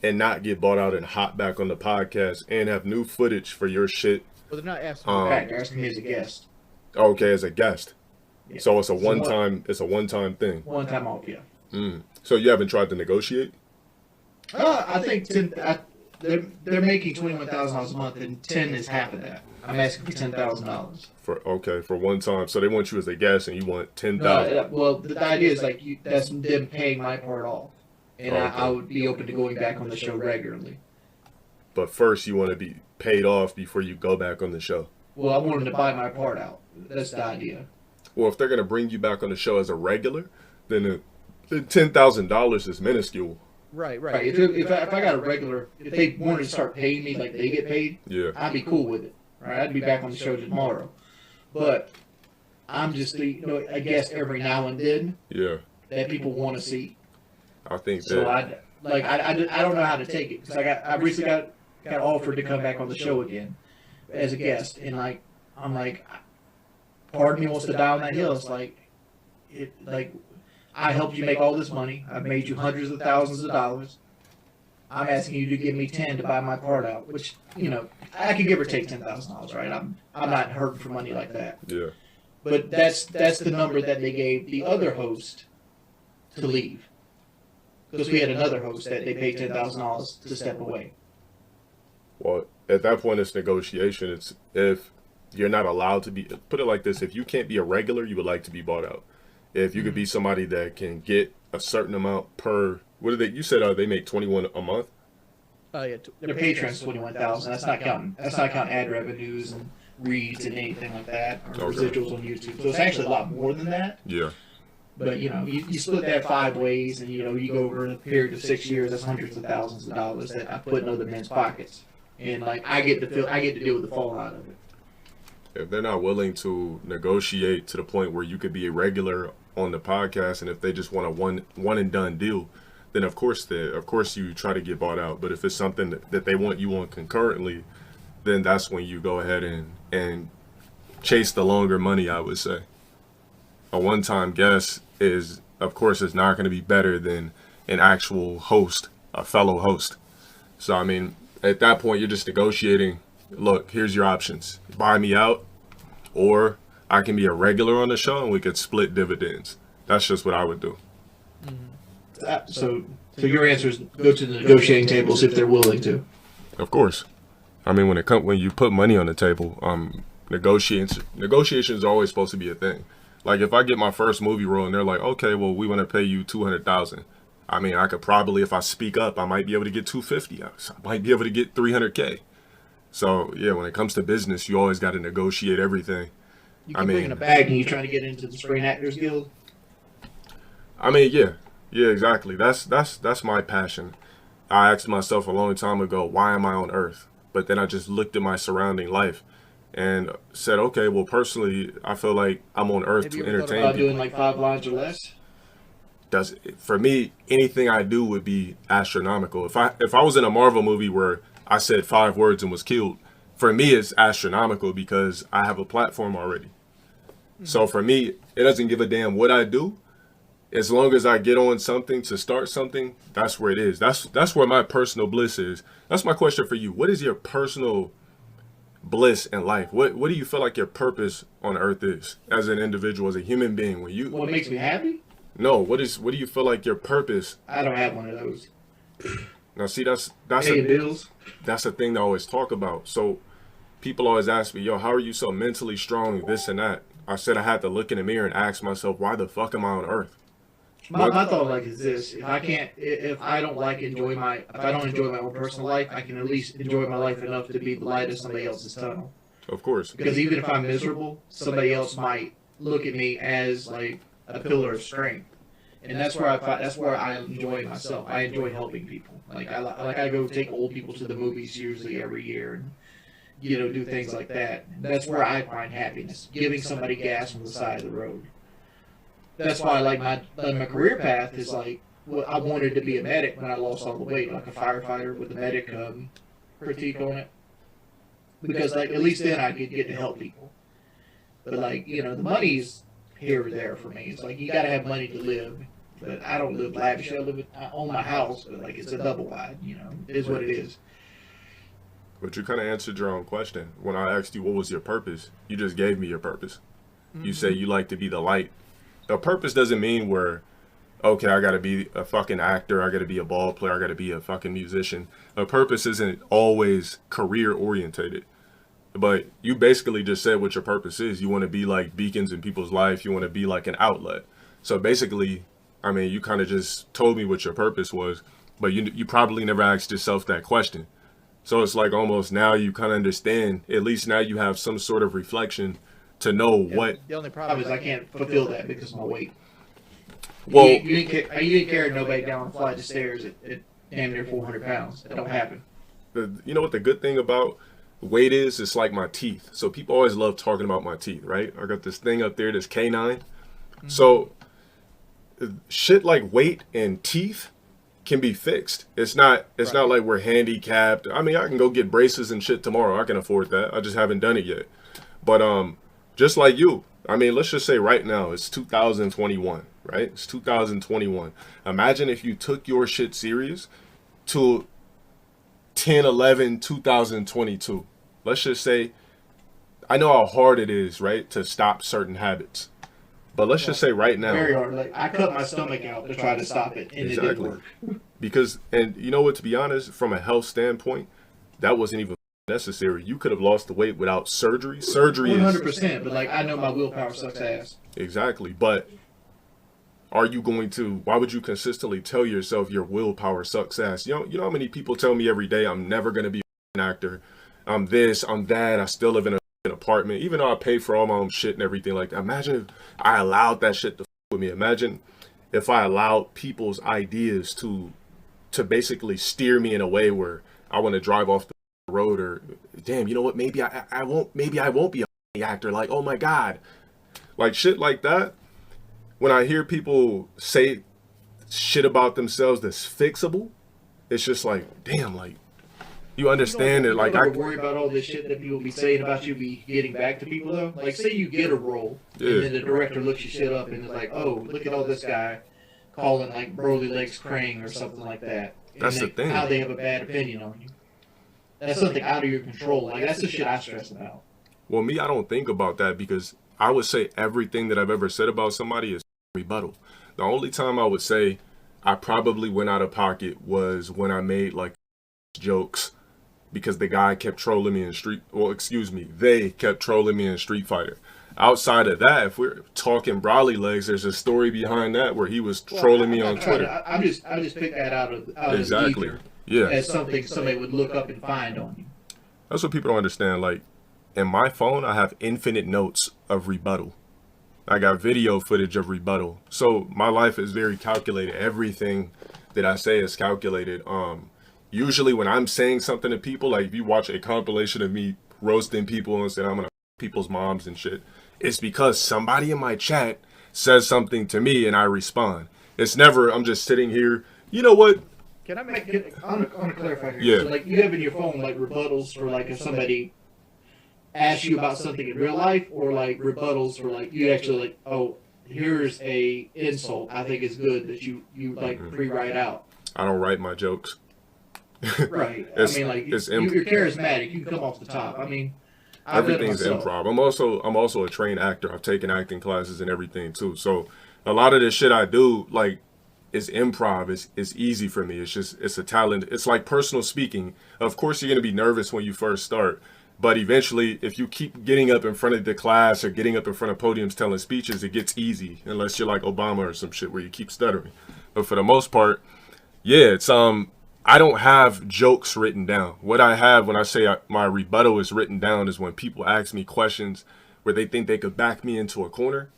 Speaker 1: and not get bought out and hop back on the podcast and have new footage for your shit.
Speaker 2: Well, they're not asking me back. They're asking me as a guest.
Speaker 1: Okay, as a guest. Yeah. So it's a one-time thing.
Speaker 2: One time off, yeah.
Speaker 1: So you haven't tried to negotiate?
Speaker 2: I think they're making $21,000 a month, and 10 is half of that. I'm asking for $10,000
Speaker 1: for one time. So they want you as a guest, and you want $10,000.
Speaker 2: Well, the idea is like that's them paying my part off, and okay. I would be open to going back on the show regularly.
Speaker 1: But first, you want to be paid off before you go back on the show.
Speaker 2: Well, I want them to buy my part out. That's the idea.
Speaker 1: Well, if they're gonna bring you back on the show as a regular, then the $10,000 is minuscule.
Speaker 2: Right. If I got a regular, if they wanted to start paying me like they get paid,
Speaker 1: yeah,
Speaker 2: I'd be cool with it. Right, I'd be back on the show tomorrow. But I'm just I guess every now and then,
Speaker 1: yeah,
Speaker 2: that people want to see.
Speaker 1: I think
Speaker 2: so. I don't know how to take it because I recently got offered to come back on the show again as a guest, and I'm like, part of me wants to die on that hill. It's like I helped you make all this money. I've made you hundreds of thousands of dollars. I'm asking you to give me 10 to buy my part out, which, I could give or take $10,000, right? I'm not hurting for money like that.
Speaker 1: Yeah.
Speaker 2: But that's the number that they gave the other host to leave. Because we had another host that they paid $10,000 to step away.
Speaker 1: Well, at that point, it's negotiation. It's if you're not allowed to be, put it like this, if you can't be a regular, you would like to be bought out. If you could be somebody that can get a certain amount per, what did you said they make 21 a month?
Speaker 2: Yeah, their Patreon's 21,000. That's not counting ad revenues and reads and anything like that, or residuals on YouTube. So it's actually a lot more than that.
Speaker 1: Yeah.
Speaker 2: But you split that 5 ways, and you go over a period of 6 years. That's hundreds of thousands of dollars that I put in other men's pockets, and I get to deal with the fallout of it.
Speaker 1: If they're not willing to negotiate to the point where you could be a regular on the podcast, and if they just want a one and done deal, then of course you try to get bought out. But if it's something that they want you on concurrently, then that's when you go ahead and chase the longer money, I would say. A one-time guest is not going to be better than an actual host, a fellow host. So, I mean, at that point, you're just negotiating. Look, here's your options. Buy me out, or I can be a regular on the show and we could split dividends. That's just what I would do.
Speaker 2: Mm-hmm. So your answer is go to the negotiating tables if they're willing to.
Speaker 1: Of course. I mean, when you put money on the table, negotiations is always supposed to be a thing. Like if I get my first movie role and they're like, okay, well, we want to pay you $200,000. I mean, I could probably, if I speak up, I might be able to get $250,000. I might be able to get $300,000. So yeah, when it comes to business, you always got to negotiate everything.
Speaker 2: You can bring in a bag and you're trying to get into the Screen Actors Guild.
Speaker 1: I mean, yeah, exactly. That's my passion. I asked myself a long time ago, why am I on Earth? But then I just looked at my surrounding life and said, okay, well, personally, I feel like I'm on Earth to entertain people. Have you ever thought about
Speaker 2: doing like 5 lines or less?
Speaker 1: For me, anything I do would be astronomical. If I was in a Marvel movie where I said 5 words and was killed, for me, it's astronomical because I have a platform already. Mm-hmm. So for me, it doesn't give a damn what I do. as long as I get on something to start something, that's where it is. That's where my personal bliss is. That's my question for you. What is your personal bliss in life? What do you feel like your purpose on earth is as an individual, as a human being? When you
Speaker 2: What makes me happy?
Speaker 1: no, what do you feel like your purpose?
Speaker 2: I don't have one of those.
Speaker 1: Now, see, that's
Speaker 2: Paying bills.
Speaker 1: that's a thing I always talk about. So people always ask me, yo, how are you so mentally strong, this and that? I said I had to look in the mirror and ask myself, why the fuck am I on earth?
Speaker 2: My thought like is this: if I don't enjoy my own personal life, I can at least enjoy my life enough to be the light of somebody else's tunnel.
Speaker 1: Of course.
Speaker 2: Because even if I'm miserable, somebody else might look at me as like a pillar of strength, and that's where I enjoy myself. I enjoy helping people. I go take old people to the movies usually every year, and do things like that. That's where I find happiness, giving somebody gas on the side of the road. That's why my career path is like, well, I wanted to be a medic when I lost all the weight, like a firefighter with a medic critique on it, because like at least then I could get to help people. But like the money's here or there for me. It's like you got to have money to live. But I don't live lavish. I own my house, but like it's a double wide. It is what it is.
Speaker 1: But you kind of answered your own question. When I asked you what was your purpose, you just gave me your purpose. Mm-hmm. You say you like to be the light. A purpose doesn't mean where, okay, I got to be a fucking actor, I got to be a ball player, I got to be a fucking musician. A purpose isn't always career orientated. But you basically just said what your purpose is. You want to be like beacons in people's life. You want to be like an outlet. So basically, I mean, you kind of just told me what your purpose was, but you probably never asked yourself that question. So it's like almost now you kind of understand, at least now you have some sort of reflection to know what.
Speaker 2: The only problem is I can't fulfill that because of my weight.
Speaker 1: Well,
Speaker 2: you didn't carry nobody down a flight of stairs at damn near 400 pounds. That don't happen.
Speaker 1: You know what the good thing about weight is? It's like my teeth. So people always love talking about my teeth, right? I got this thing up there, this canine. Mm-hmm. So shit like weight and teeth can be fixed. It's not like we're handicapped. I mean, I can go get braces and shit tomorrow. I can afford that. I just haven't done it yet. But just like you, I mean, let's just say right now it's 2021, right? It's 2021. Imagine if you took your shit serious to 2022. Let's just say, I know how hard it is, right, to stop certain habits. But let's just say right now.
Speaker 2: Very hard. Like, I cut my stomach out to try to stop it, and It didn't work.
Speaker 1: Because, and you know what, to be honest, from a health standpoint, that wasn't even necessary. You could have lost the weight without surgery. Surgery
Speaker 2: 100%, but like I know my willpower sucks ass.
Speaker 1: Exactly. But are you going to, why would you consistently tell yourself your willpower sucks ass? You know how many people tell me every day I'm never going to be an actor. I'm this, I'm that. I still live in an apartment, even though I pay for all my own shit and everything like that. Imagine if I allowed that shit to with me. Imagine if I allowed people's ideas to basically steer me in a way where I want to drive off the road, or damn, you know what, maybe I won't be a actor, like, oh my god, like shit like that. When I hear people say shit about themselves that's fixable, it's just like, damn, like, you understand it. Like,
Speaker 2: I worry about all this shit that people be saying about you be getting back to people though. Like, say you get a role, and then the director looks your shit up and is like, oh, look at all this guy calling like Broly Legs Krang or something like that. And
Speaker 1: that's the thing.
Speaker 2: How they have a bad opinion on you. That's something out of your control. Like, that's the shit I stress about.
Speaker 1: Well, me, I don't think about that because I would say everything that I've ever said about somebody is rebuttal. The only time I would say I probably went out of pocket was when I made like jokes because the guy kept trolling me in they kept trolling me in Street Fighter. Outside of that, if we're talking Broly Legs, there's a story behind that where he was trolling me on Twitter.
Speaker 2: I just picked that out of
Speaker 1: exactly.
Speaker 2: The ether.
Speaker 1: Yeah.
Speaker 2: As something somebody would look up and find on you.
Speaker 1: That's what people don't understand. Like, in my phone, I have infinite notes of rebuttal. I got video footage of rebuttal. So my life is very calculated. Everything that I say is calculated. Usually when I'm saying something to people, like if you watch a compilation of me roasting people and saying I'm gonna people's moms and shit, it's because somebody in my chat says something to me and I respond. It's never, I'm just sitting here, you know what?
Speaker 2: I want to clarify here.
Speaker 1: Yeah.
Speaker 2: So, like, you have in your phone, like, rebuttals for, like, if somebody asks you about something in real life, or, like, rebuttals for, like, you actually, like, oh, here's a insult I think is good that you like pre-write out.
Speaker 1: I don't write my jokes.
Speaker 2: Right.
Speaker 1: It's,
Speaker 2: I mean, like
Speaker 1: it's
Speaker 2: you're charismatic. You can come off the top. I mean, I've done it
Speaker 1: everything's
Speaker 2: myself.
Speaker 1: improv. I'm also a trained actor. I've taken acting classes and everything too. So a lot of the shit I do, like, is improv. It's easy for me. It's a talent. It's like personal speaking. Of course, you're gonna be nervous when you first start, but eventually, if you keep getting up in front of the class or getting up in front of podiums telling speeches, it gets easy. Unless you're like Obama or some shit where you keep stuttering. But for the most part, yeah, it's I don't have jokes written down. What I have when I say my rebuttal is written down is when people ask me questions where they think they could back me into a corner.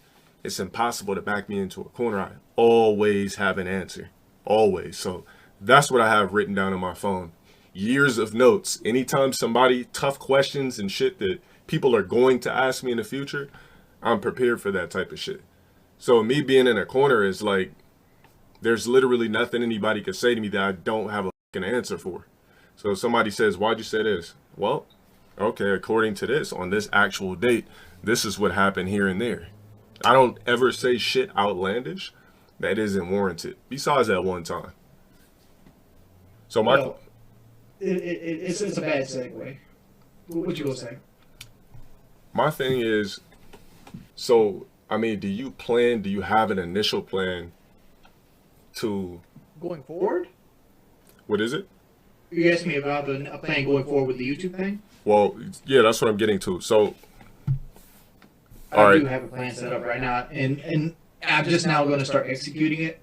Speaker 1: It's impossible to back me into a corner. I always have an answer. Always. So that's what I have written down on my phone. Years of notes. Anytime somebody, tough questions and shit that people are going to ask me in the future, I'm prepared for that type of shit. So me being in a corner is like, there's literally nothing anybody could say to me that I don't have a fucking answer for. So if somebody says, why'd you say this? Well, okay, according to this, on this actual date, this is what happened here and there. I don't ever say shit outlandish that isn't warranted, besides that one time. So
Speaker 2: Well, it's a bad segue. What you gonna say?
Speaker 1: my thing is, so, I mean, do you have an initial plan to,
Speaker 2: Going forward?
Speaker 1: what is it?
Speaker 2: You asked me about a plan going forward with the YouTube thing.
Speaker 1: Well, yeah, that's what I'm getting to. So,
Speaker 2: I
Speaker 1: all
Speaker 2: do
Speaker 1: right,
Speaker 2: have a plan set up right now, and I'm just now going to start executing it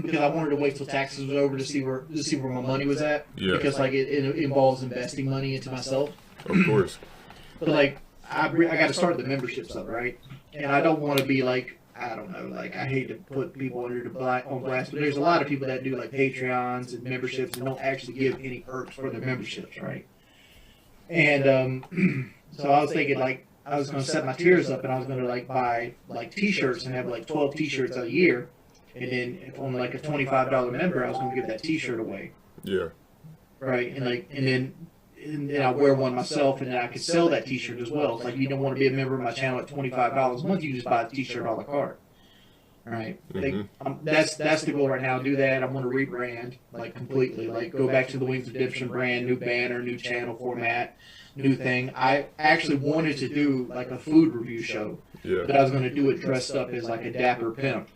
Speaker 2: because I wanted to wait till taxes was over to see where my money was at.
Speaker 1: Yeah.
Speaker 2: Because like it involves investing money into myself.
Speaker 1: of course.
Speaker 2: But like I got to start the memberships up, right? And I don't want to be like, I don't know, like I hate to put people under the on blast, but there's a lot of people that do like Patreons and memberships and don't actually give any perks for their memberships, right? And so I was thinking like I was going to set my tiers up and I was going to like buy like T-shirts and have like 12 T-shirts a year, and then if I'm like a $25 member, I was going to give that T-shirt away,
Speaker 1: Yeah.
Speaker 2: right? And then I wear one myself, and then I could sell that T-shirt as well. It's like you don't want to be a member of my channel at $25 a month. You just buy a T-shirt a la carte, right? That's the goal right now. Do that. I want to rebrand like completely, like go back to the Wings of Redemption brand, new banner, new channel format, new thing. I actually wanted to do like a food review show,
Speaker 1: Yeah.
Speaker 2: but I was going to do it dressed up as like a dapper pimp,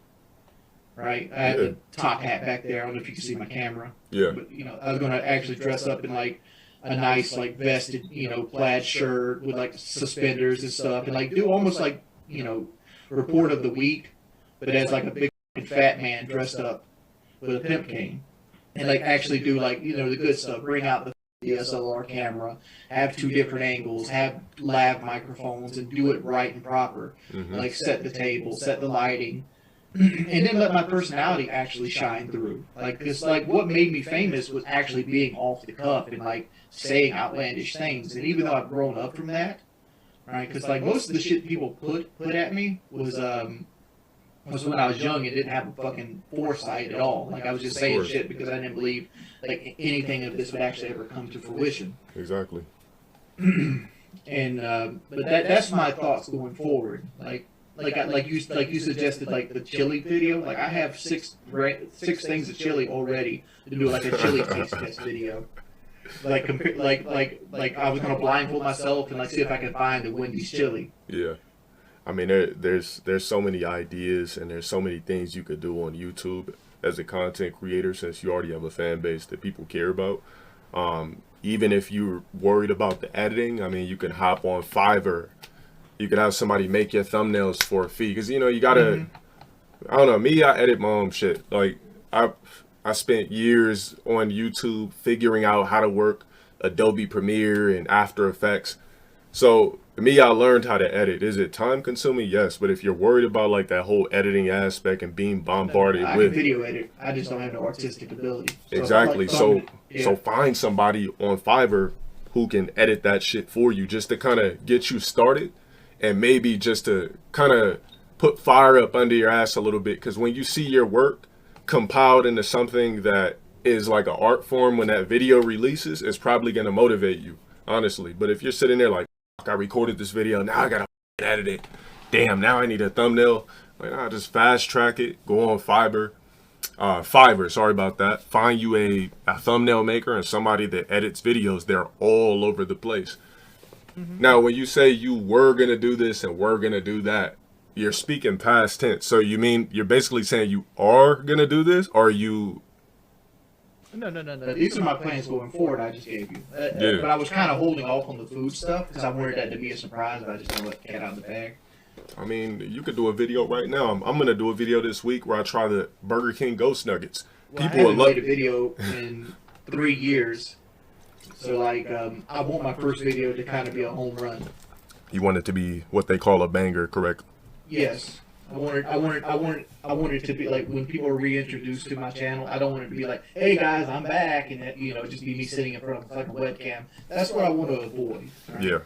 Speaker 2: right? I had the top hat back there. I don't know if you can see my camera.
Speaker 1: Yeah.
Speaker 2: But I was going to actually dress up in like a nice like vested plaid shirt with like suspenders and stuff, and like do almost like report of the week, but as like a big fat man dressed up with a pimp cane, and like actually do like the good stuff. Bring out the DSLR camera, have 2 different angles, have lav microphones, and do it right and proper. Like set the table, set the lighting. And then let my personality actually shine through. Like, it's like what made me famous was actually being off the cuff and like saying outlandish things. And even though I've grown up from that, right? Because like most of the shit people put at me was when I was young and didn't have a fucking foresight at all. Like I was just saying shit because I didn't believe like anything of this would actually ever come to fruition.
Speaker 1: Exactly.
Speaker 2: And but that's my thoughts going forward. Like you suggested, like the chili video. Like I have six things of chili already to do like a chili taste test video. Like I was gonna blindfold myself and like see if I can find the Wendy's chili.
Speaker 1: Yeah. I mean, there's so many ideas and there's so many things you could do on YouTube as a content creator, since you already have a fan base that people care about. Even if you're worried about the editing, I mean, you can hop on Fiverr. You can have somebody make your thumbnails for a fee, because you gotta. I don't know. Me, I edit my own shit. Like I spent years on YouTube figuring out how to work Adobe Premiere and After Effects. So me, I learned how to edit. Is it time consuming? Yes, but if you're worried about like that whole editing aspect and being bombarded
Speaker 2: I
Speaker 1: with
Speaker 2: can video edit. I just don't have no artistic ability.
Speaker 1: exactly, so
Speaker 2: yeah.
Speaker 1: find somebody on Fiverr who can edit that shit for you, just to kind of get you started, and maybe just to kind of put fire up under your ass a little bit. Because when you see your work compiled into something that is like an art form, when that video releases, it's probably going to motivate you, honestly. But if you're sitting there like, I recorded this video, now I gotta edit it, damn, now I need a thumbnail, Like, nah, just fast track it. Go on Fiverr, sorry about that. Find you a thumbnail maker and somebody that edits videos. They're all over the place. Now, when you say you were going to do this and we're going to do that, you're speaking past tense. So you mean you're basically saying you are going to do this, or you...
Speaker 2: No. These are my plans going forward. I just gave you.
Speaker 1: Yeah.
Speaker 2: But I was kind of holding off on the food stuff because I wanted that to be a surprise. But I just don't let the cat out of the bag.
Speaker 1: I mean, you could do a video right now. I'm going to do a video this week where I try the Burger King Ghost Nuggets.
Speaker 2: Well,
Speaker 1: People
Speaker 2: I
Speaker 1: would
Speaker 2: haven't
Speaker 1: love...
Speaker 2: made a video in 3 years. So, like, I want my first video to kind of be a home run.
Speaker 1: You want it to be what they call a banger, correct?
Speaker 2: Yes. I want it to be like when people are reintroduced to my channel. I don't want it to be like, "Hey guys, I'm back," and that, you know, just be me sitting in front of like a webcam. That's what I want to avoid. Right?
Speaker 1: Yeah,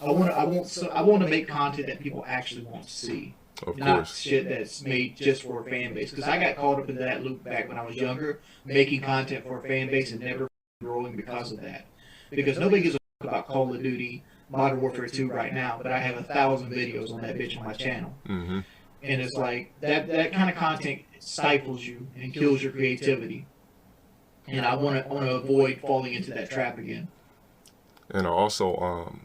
Speaker 2: I want to make content that people actually want to see,
Speaker 1: of
Speaker 2: not
Speaker 1: course.
Speaker 2: shit that's made just for a fan base. Because I got caught up in that loop back when I was younger, making content for a fan base and never growing because of that. Because nobody gives a fuck about Call of Duty, Modern Warfare 2 right now, but I have 1,000 videos on that bitch on my channel.
Speaker 1: Mm-hmm.
Speaker 2: And it's like that kind of content stifles you and kills your creativity. And I want to avoid falling into that trap again.
Speaker 1: And also,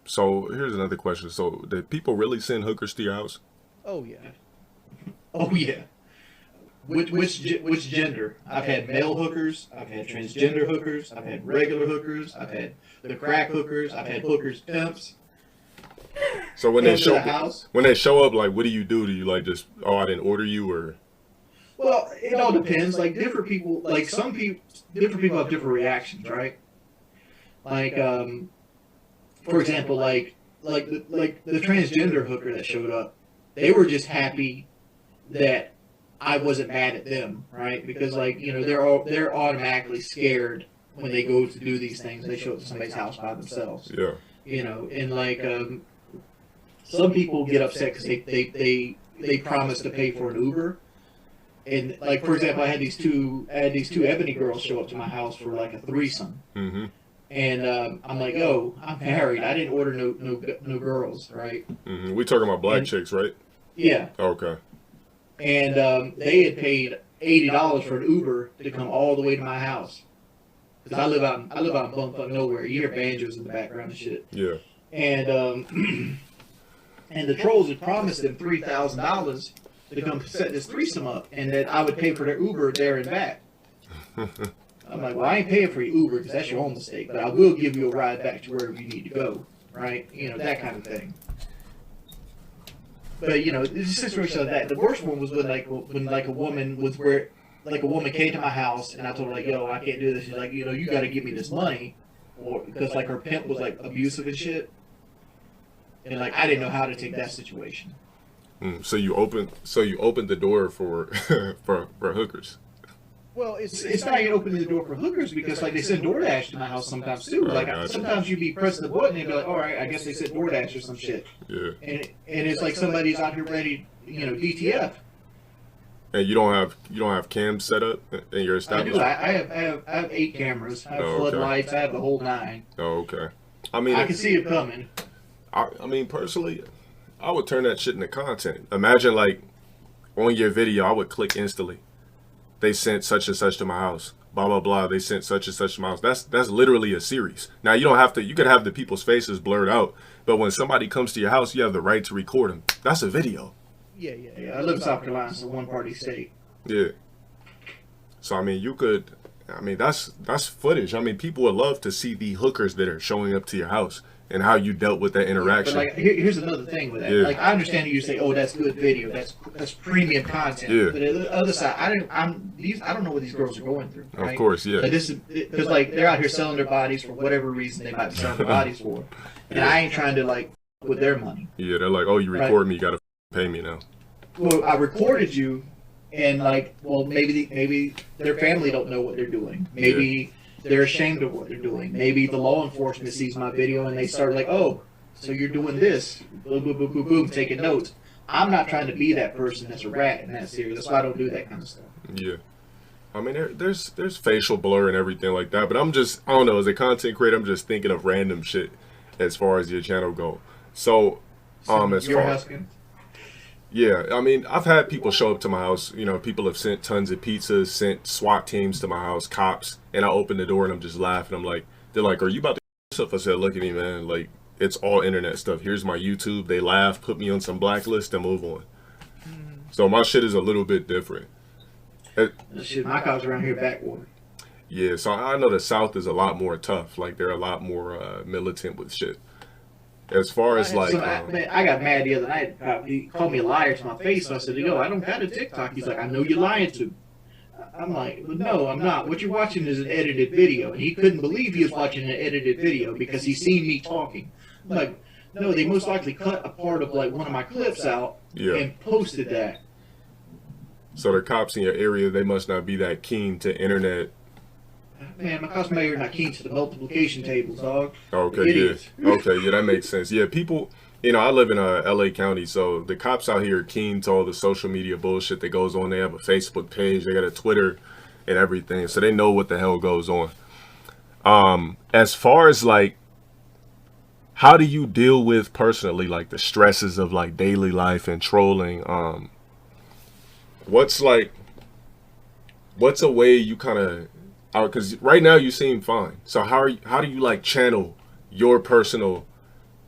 Speaker 1: so here's another question. So, did people really send hookers to your house?
Speaker 2: Oh yeah. Oh yeah. Which gender? I've had male hookers. I've had transgender hookers. I've had regular hookers. I've had the crack hookers. I've had hookers pimps.
Speaker 1: So when they
Speaker 2: Come to
Speaker 1: show
Speaker 2: the house.
Speaker 1: when they show up, like, what do you do? Do you like just, oh, I didn't order you, or?
Speaker 2: Well, it all depends. Like different people, like different people have different reactions, right? Like, for example, like the transgender hooker that showed up, they were just happy that I wasn't mad at them, right? Because like, you know, they're automatically scared when they go to do these things. They show up to somebody's house by themselves,
Speaker 1: Yeah.
Speaker 2: you know, and like some people get upset because they promise to pay for an Uber. And like, for example, I had these two ebony girls show up to my house for like a threesome.
Speaker 1: Mm-hmm.
Speaker 2: And I'm like, "Yo, I'm married. I didn't order no girls, right?"
Speaker 1: Mm-hmm. We talking about black chicks, right?
Speaker 2: Yeah.
Speaker 1: Okay.
Speaker 2: And they had paid $80 for an Uber to come all the way to my house. Cause I live out in bumfuck nowhere. You hear banjos in the background and shit.
Speaker 1: Yeah.
Speaker 2: And and the trolls had promised them $3,000 to come set this threesome up, and that I would pay for their Uber there and back. I'm like, well, I ain't paying for your Uber because that's your own mistake, but I will give you a ride back to wherever you need to go, right? You know, that kind of thing. But you know, it's a situation like that. The worst one was when a woman came to my house and I told her like, yo, I can't do this. She's like, you know, you got to give me this money, or because like her pimp was like abusive and shit, and like I didn't know how to take that situation.
Speaker 1: So you opened the door for for hookers.
Speaker 2: Well, it's not even opening the door for hookers because like they send DoorDash to my house sometimes too.
Speaker 1: Oh,
Speaker 2: Like
Speaker 1: gotcha.
Speaker 2: sometimes you'd be pressing the button and be like, all right, I guess they sent DoorDash or some shit.
Speaker 1: Yeah.
Speaker 2: And it's like somebody's out here ready, you know, DTF.
Speaker 1: And you don't have cams set up in your
Speaker 2: I do.
Speaker 1: establishment?
Speaker 2: I have 8 cameras. I have
Speaker 1: Oh, okay.
Speaker 2: floodlights. I have the whole 9.
Speaker 1: Oh, okay. I mean,
Speaker 2: I can see it coming.
Speaker 1: I mean, personally, I would turn that shit into content. Imagine, like, on your video, I would click instantly. They sent such and such to my house. Blah, blah, blah. They sent such and such to my house. That's literally a series. Now, you don't have to, you could have the people's faces blurred out, but when somebody comes to your house, you have the right to record them. That's a video.
Speaker 2: Yeah. I live in South Carolina. It's a one-party state.
Speaker 1: Yeah. So, I mean, that's footage. I mean, people would love to see the hookers that are showing up to your house and how you dealt with that interaction.
Speaker 2: But like, here's another thing with that.
Speaker 1: Yeah.
Speaker 2: Like, I understand you say, "Oh, that's good video. That's premium content."
Speaker 1: Yeah.
Speaker 2: But on the other side, I don't know what these girls are going through. Right?
Speaker 1: Of course, yeah.
Speaker 2: Like this is because like they're out here selling their bodies for whatever reason they might be selling their bodies for, and I ain't trying to like with their money.
Speaker 1: Yeah, they're like, oh, you record me, you gotta pay me now.
Speaker 2: Well, I recorded you, and like, well, maybe their family don't know what they're doing. Maybe they're ashamed of what they're doing. Maybe the law enforcement sees my video and they start like, oh, so you're doing this, boom, boom, boom, boom, boom, taking notes. I'm not trying to be that person that's a rat in that series. That's why I don't do that kind of stuff.
Speaker 1: Yeah. I mean, there's facial blur and everything like that, but I don't know, as a content creator, I'm just thinking of random shit as far as your channel go. So, as
Speaker 2: You're
Speaker 1: far
Speaker 2: husking.
Speaker 1: Yeah, I mean, I've had people show up to my house. You know, people have sent tons of pizzas, sent SWAT teams to my house, cops, and I open the door and I'm just laughing. I'm like, they're like, "Are you about to stuff?" I said, "Look at me, man. Like, it's all internet stuff. Here's my YouTube." They laugh, put me on some blacklist, and move on. So my shit is a little bit different. Uh,
Speaker 2: Shit, my cops around here backwater.
Speaker 1: Yeah, so I know the South is a lot more tough. Like, they're a lot more militant with shit. As far as like,
Speaker 2: Man, I got mad the other night. He called me a liar to my face. So I said, "Yo, I don't got a TikTok." He's like, "I know you're lying to me." I'm like, "But no, I'm not. What you're watching is an edited video." And he couldn't believe he was watching an edited video because he seen me talking. I'm like, no, they most likely cut a part of like one of my clips out
Speaker 1: yeah.
Speaker 2: and posted that.
Speaker 1: So the cops in your area, they must not be that keen to internet.
Speaker 2: Man, my cops are not keen to the multiplication tables, dog.
Speaker 1: Okay,
Speaker 2: Idiots.
Speaker 1: yeah. Okay, yeah, that makes sense. Yeah, people, you know, I live in LA County, so the cops out here are keen to all the social media bullshit that goes on. They have a Facebook page, they got a Twitter and everything, so they know what the hell goes on. As far as like, how do you deal with personally like the stresses of like daily life and trolling? What's like, what's a way you kind of, because right now you seem fine. So how do you like channel your personal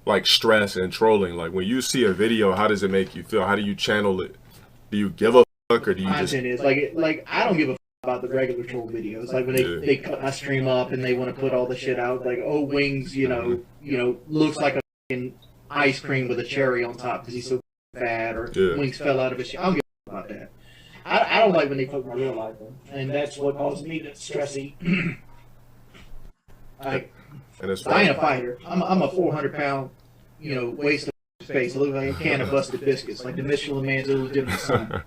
Speaker 1: like stress and trolling? Like when you see a video, how does it make you feel? How do you channel it? Do you give a fuck or do you just?
Speaker 2: Content is like I don't give a about the regular troll videos. Like when they cut my stream up and they want to put all the shit out. Like, oh, Wings, looks like a fucking ice cream with a cherry on top because he's so fat, or Wings fell out of his shit. I don't give a about that. I don't like when they put my real life in, and that's what causes me to stressy. Like, I ain't a fighter. I'm a 400-pound, waste of space. I look like a can of busted biscuits, like the Michelin Man's illegitimate son.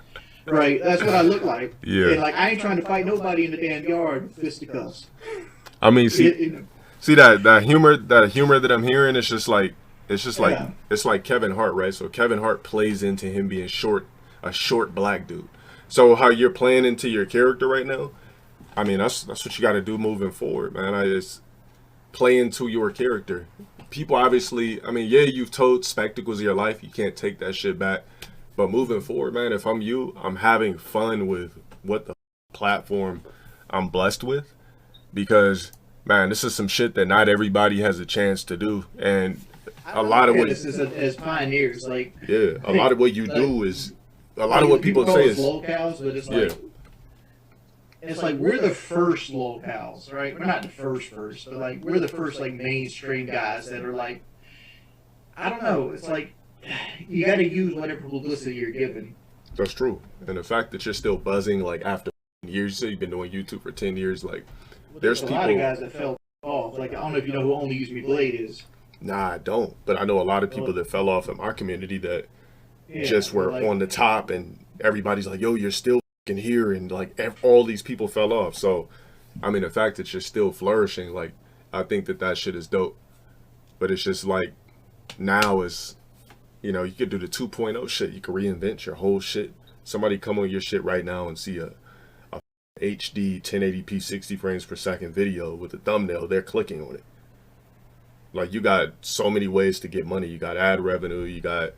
Speaker 2: Right, that's what I look like.
Speaker 1: Yeah.
Speaker 2: And like I ain't trying to fight nobody in the damn yard with fisticuffs.
Speaker 1: I mean, see that humor that I'm hearing. It's just like it's like Kevin Hart, right? So Kevin Hart plays into him being a short black dude. So how you're playing into your character right now, I mean, that's what you got to do moving forward, man. I just play into your character. People obviously, I mean, yeah, you've told spectacles of your life. You can't take that shit back. But moving forward, man, if I'm you, I'm having fun with what the platform I'm blessed with. Because, man, this is some shit that not everybody has a chance to do. And a lot of what...
Speaker 2: This is as pioneers, like...
Speaker 1: Yeah, a lot of what you do is... A lot of what people say is...
Speaker 2: locals, but it's like... It's like we're the first locals, right? We're not the first, but like we're the first like mainstream guys that are like... I don't know, it's like... You got to use whatever publicity you're given.
Speaker 1: That's true. And the fact that you're still buzzing, like, after years, you say you've been doing YouTube for 10 years, like, there's people...
Speaker 2: a lot of guys that fell off. Like, I don't know if you know who Only Use Me Blade is.
Speaker 1: Nah, I don't. But I know a lot of people that fell off in our community that just were on the top, and everybody's like, yo, you're still fucking here, and, like, all these people fell off. So, I mean, the fact that you're still flourishing, like, I think that shit is dope. But it's just, like, now is... you could do the 2.0 shit. You could reinvent your whole shit. Somebody come on your shit right now and see a HD 1080p 60 frames per second video with a thumbnail. They're clicking on it. Like, you got so many ways to get money. You got ad revenue. You got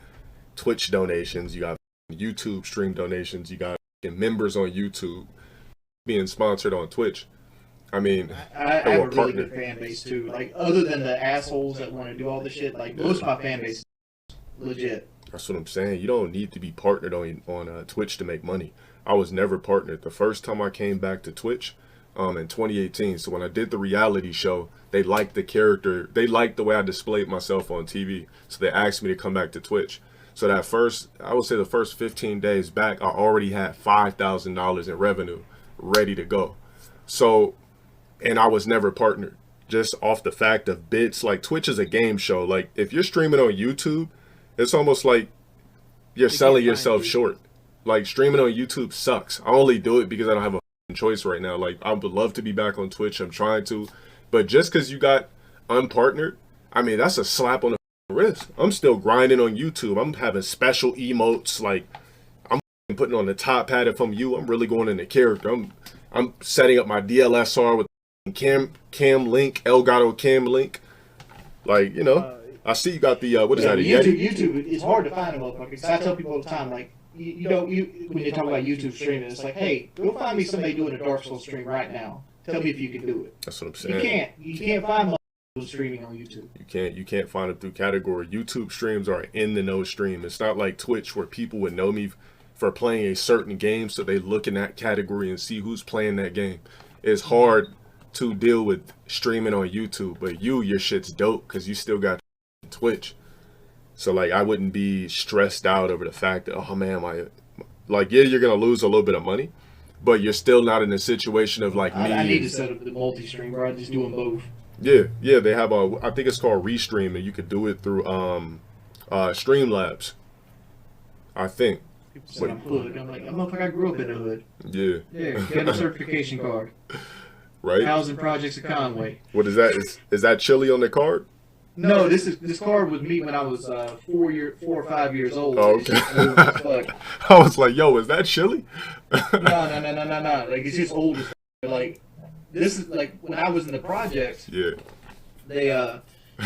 Speaker 1: Twitch donations. You got YouTube stream donations. You got members on YouTube being sponsored on Twitch. I mean,
Speaker 2: I have a really good fan base too. Like, other than the assholes that want to do all the shit, like most of my fan base. Legit.
Speaker 1: That's what I'm saying. You don't need to be partnered on Twitch to make money. I was never partnered. The first time I came back to Twitch, in 2018. So when I did the reality show, they liked the character. They liked the way I displayed myself on TV. So they asked me to come back to Twitch. So I would say the first 15 days back, I already had $5,000 in revenue ready to go. So, and I was never partnered. Just off the fact of bits. Like, Twitch is a game show. Like, if you're streaming on YouTube, it's almost like you're selling yourself short. Like, streaming on YouTube sucks. I only do it because I don't have a choice right now. Like, I would love to be back on Twitch. I'm trying to. But just because you got unpartnered, I mean, that's a slap on the wrist. I'm still grinding on YouTube. I'm having special emotes. Like, I'm putting on the top hat. If I'm you, I'm really going into character. I'm setting up my DLSR with cam link, Elgato cam link. Like, I see you got the what is
Speaker 2: Yeah,
Speaker 1: that? A
Speaker 2: YouTube,
Speaker 1: Yeti?
Speaker 2: YouTube, it's hard to find a motherfucker. So I tell people all the time, like, when they talk about YouTube streaming, it's like, hey, go find me somebody doing a Dark Souls stream right now. Tell me if you can do it.
Speaker 1: That's what I'm
Speaker 2: You
Speaker 1: saying.
Speaker 2: can't. You can't find motherfuckers streaming on YouTube.
Speaker 1: You can't find it through category. YouTube streams are in the know stream. It's not like Twitch where people would know me for playing a certain game, so they look in that category and see who's playing that game. It's hard to deal with streaming on YouTube, but your shit's dope because you still got Twitch. So like I wouldn't be stressed out over the fact that, oh man, you're gonna lose a little bit of money, but you're still not in a situation of like me.
Speaker 2: I need to set up the multi-stream where I just do them both.
Speaker 1: Yeah, they have I think it's called Restream, and you could do it through Streamlabs, I think.
Speaker 2: People say I'm hood. I'm like, motherfucker, I grew up in the hood.
Speaker 1: Yeah.
Speaker 2: Yeah, get a certification card.
Speaker 1: Right?
Speaker 2: Housing Projects of Conway.
Speaker 1: What is that? Is that chili on the card?
Speaker 2: No, this card was me when I was 4 or 5 years old.
Speaker 1: Oh, okay.
Speaker 2: It's just old as fuck.
Speaker 1: I was like, yo, is that chili?
Speaker 2: No. Like, it's just old as fuck. Like, this is like when I was in the projects.
Speaker 1: Yeah.
Speaker 2: They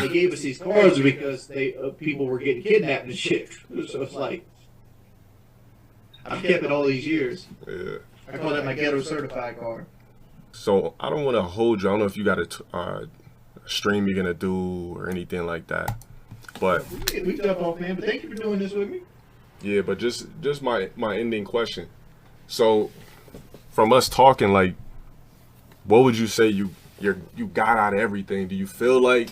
Speaker 2: gave us these cards because people were getting kidnapped and shit. So it's like I've kept it all these years.
Speaker 1: Yeah.
Speaker 2: I call that my ghetto certified card.
Speaker 1: So I don't want to hold you. I don't know if you got a stream you're gonna do or anything like that, but
Speaker 2: We jump off, man. But thank you for doing this with me.
Speaker 1: yeah. But just my ending question. So from us talking, like, what would you say you got out of everything? Do you feel like?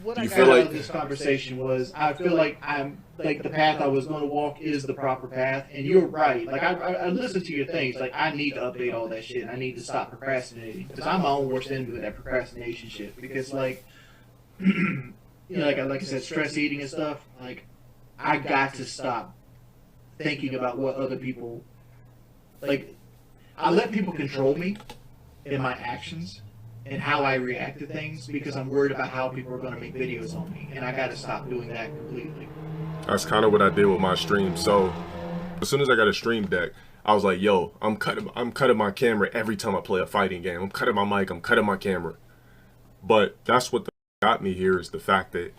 Speaker 2: What
Speaker 1: Do
Speaker 2: I
Speaker 1: you
Speaker 2: got
Speaker 1: feel
Speaker 2: out
Speaker 1: like-
Speaker 2: of this conversation was I feel like the path I was going to walk is the proper path, and you're right. Like I listened to your things. Like I need to update all that shit. I need to stop procrastinating because I'm my own worst enemy with that procrastination shit. Because like, like I said, stress eating and stuff. Like I got to stop thinking about what other people. Like I let people control me in my actions and how I react to things because I'm worried about how people are going to make videos on me, and I got to stop doing that completely.
Speaker 1: That's kind of what I did with my stream. So as soon as I got a stream deck, I was like, yo, I'm cutting my camera every time I play a fighting game. I'm cutting my mic, I'm cutting my camera. But that's what got me here is the fact that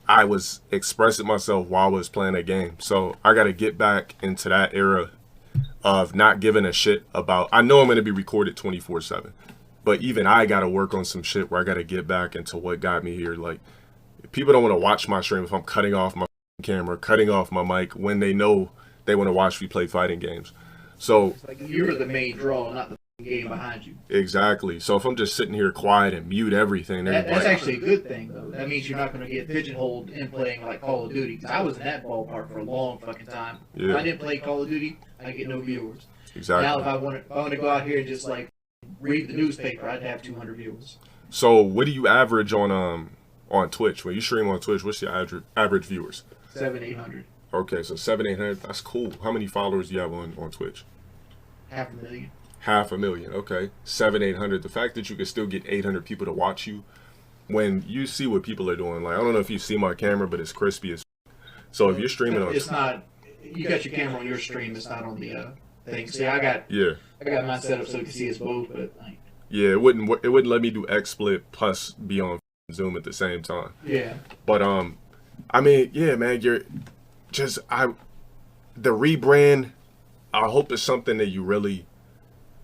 Speaker 1: I was expressing myself while I was playing a game. So I got to get back into that era of not giving a shit about, I know I'm going to be recorded 24/7. But even I got to work on some shit where I got to get back into what got me here. Like, people don't want to watch my stream if I'm cutting off my camera, cutting off my mic when they know they want to watch me play fighting games. So
Speaker 2: It's like you're the main draw, not the game behind you.
Speaker 1: exactly. So if I'm just sitting here quiet and mute everything,
Speaker 2: That's actually a good thing, though. That means you're not going to get pigeonholed in playing like Call of Duty. 'Cause I was in that ballpark for a long fucking time.
Speaker 1: Yeah.
Speaker 2: If I didn't play Call of Duty, I get no viewers.
Speaker 1: exactly.
Speaker 2: Now, if I want to go out here and just like read the newspaper, I'd have 200 viewers.
Speaker 1: So what do you average on Twitch? When you stream on Twitch, what's your average viewers?
Speaker 2: 700-800.
Speaker 1: Okay, so 700-800. That's cool. How many followers do you have on Twitch?
Speaker 2: 500,000.
Speaker 1: 500,000. Okay, 700-800. The fact that you can still get 800 people to watch you, when you see what people are doing, like I don't know if you see my camera, but it's crispy as. So if you're streaming on,
Speaker 2: It's not. You got your camera on your stream. It's not on the thing. See, I got mine set up so you can see us both, but like.
Speaker 1: Yeah, it wouldn't let me do XSplit plus be on Zoom at the same time.
Speaker 2: Yeah.
Speaker 1: But I mean, yeah, man, the rebrand. I hope it's something that you really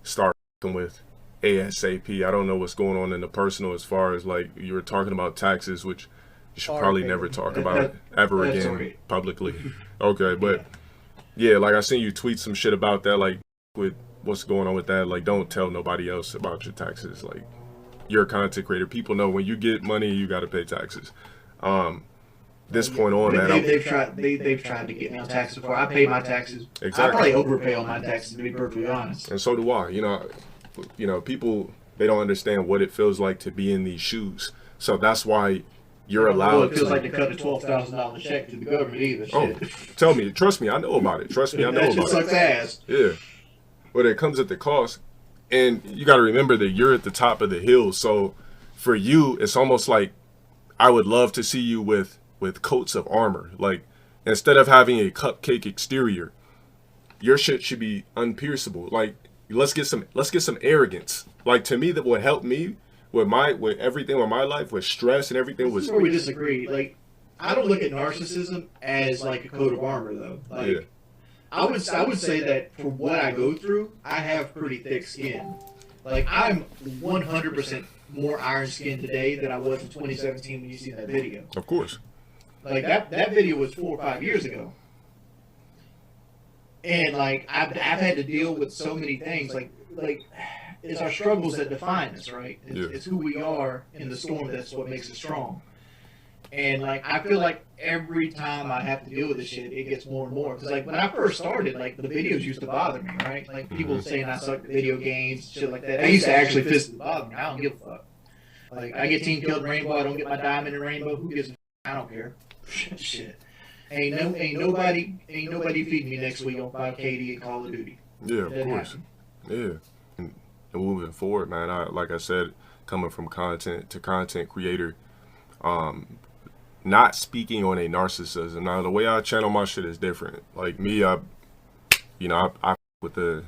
Speaker 1: start with ASAP. I don't know what's going on in the personal as far as like you were talking about taxes, which you should probably never talk about ever again
Speaker 2: right.
Speaker 1: publicly. Okay, but yeah, like I seen you tweet some shit about that, like with what's going on with that. Like, don't tell nobody else about your taxes. Like, you're a content creator. People know when you get money, you got to pay taxes. This point on, man,
Speaker 2: they've tried to get me on taxes before. I pay my taxes.
Speaker 1: Exactly.
Speaker 2: I probably overpay on my taxes, to be perfectly honest.
Speaker 1: and so do I. You know, people, they don't understand what it feels like to be in these shoes. So that's why you're allowed.
Speaker 2: Well, it feels like to cut a $12,000 check to the government either.
Speaker 1: Oh,
Speaker 2: Shit.
Speaker 1: trust me, I know about it. Trust me, I know
Speaker 2: That
Speaker 1: about
Speaker 2: shit sucks
Speaker 1: it.
Speaker 2: ass.
Speaker 1: Yeah, but it comes at the cost, and you got to remember that you're at the top of the hill. So for you, it's almost like I would love to see you with coats of armor. Like, instead of having a cupcake exterior, your shit should be unpierceable. Like, let's get some arrogance. Like, to me, that would help me with everything with my life, with stress and everything
Speaker 2: This
Speaker 1: was
Speaker 2: is where we disagree. Like, I don't look at narcissism as like a coat of armor, though. Like,
Speaker 1: yeah.
Speaker 2: I would say that for what I go through, I have pretty thick skin. Like, I'm 100% more iron skinned today than I was in 2017 when you see that video.
Speaker 1: Of course.
Speaker 2: Like, that video was 4 or 5 years ago. And, like, I've had to deal with so many things. Like it's our struggles that define us, right? It's who we are in the storm that's what makes us strong. And, like, I feel like every time I have to deal with this shit, it gets more and more. Because, like, when I first started, like, the videos used to bother me, right? Like, people saying I suck at video games, shit like that. That used to actually physically bother me. I don't give a fuck. Like, I get team killed in Rainbow, I don't get my diamond in Rainbow. Who gives a fuck? I don't care. Shit. Ain't nobody feeding me next week on 5KD and Call of Duty.
Speaker 1: Yeah, of course.
Speaker 2: Happen.
Speaker 1: Yeah. And moving forward, man, like I said, coming from content to content creator, not speaking on a narcissism. Now, the way I channel my shit is different. Like me, I with the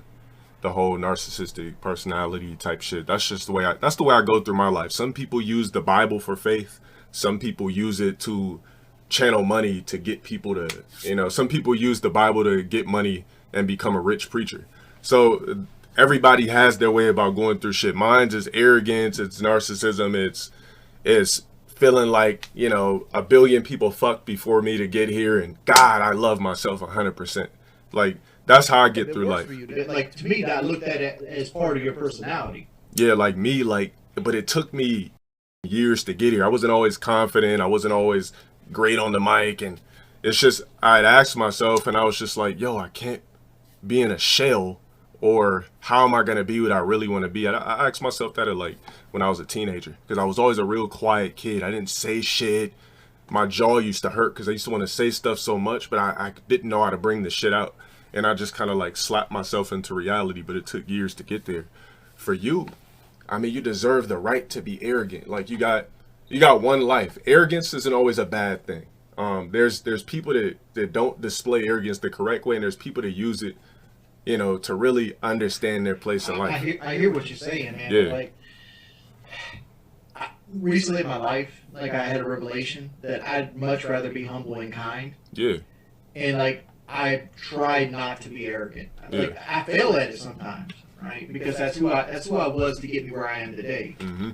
Speaker 1: whole narcissistic personality type shit. That's just the way I go through my life. Some people use the Bible for faith. Some people use it to channel money to get people to, some people use the Bible to get money and become a rich preacher. So everybody has their way about going through shit. Mine's is arrogance, it's narcissism, it's feeling like, a billion people fucked before me to get here, and God, I love myself 100%. Like, that's how I get through life.
Speaker 2: Like, to me, I looked at it as part of your personality.
Speaker 1: Yeah, like me, but it took me years to get here. I wasn't always confident. I wasn't always great on the mic, and it's just, I'd asked myself, and I was just like, yo, I can't be in a shell, or how am I going to be what I really want to be? I asked myself that when I was a teenager, because I was always a real quiet kid. I didn't say shit. My jaw used to hurt because I used to want to say stuff so much, but I didn't know how to bring the shit out. And I just kind of slapped myself into reality, but it took years to get there. For you, I mean, you deserve the right to be arrogant. Like, you got one life. Arrogance isn't always a bad thing. There's people that don't display arrogance the correct way, and there's people that use it, to really understand their place in life.
Speaker 2: I hear what you're saying, man.
Speaker 1: Yeah.
Speaker 2: Like, recently in my life, I had a revelation that I'd much rather be humble and kind.
Speaker 1: Yeah.
Speaker 2: And, I try not to be arrogant.
Speaker 1: Yeah.
Speaker 2: I fail at it sometimes, right? Because that's who I was to get me where I am today.
Speaker 1: Mm-hmm.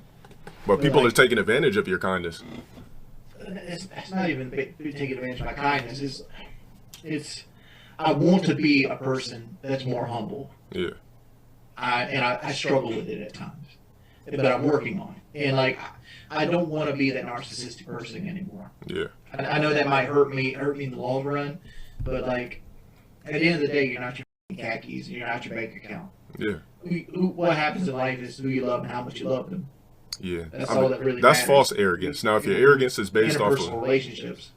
Speaker 1: But people are taking advantage of your kindness.
Speaker 2: It's not even taking advantage of my kindness. It's I want to be a person that's more humble.
Speaker 1: Yeah.
Speaker 2: I struggle with it at times, but I'm working on it. And I don't want to be that narcissistic person anymore.
Speaker 1: Yeah.
Speaker 2: I know that might hurt me in the long run, but at the end of the day, you're not your khakis, and you're not your bank account.
Speaker 1: Yeah.
Speaker 2: What happens in life is who you love and how much you love them.
Speaker 1: Yeah.
Speaker 2: That's all that really
Speaker 1: That's
Speaker 2: matters.
Speaker 1: false arrogance. Now, if your arrogance is based off
Speaker 2: Interpersonal relationships.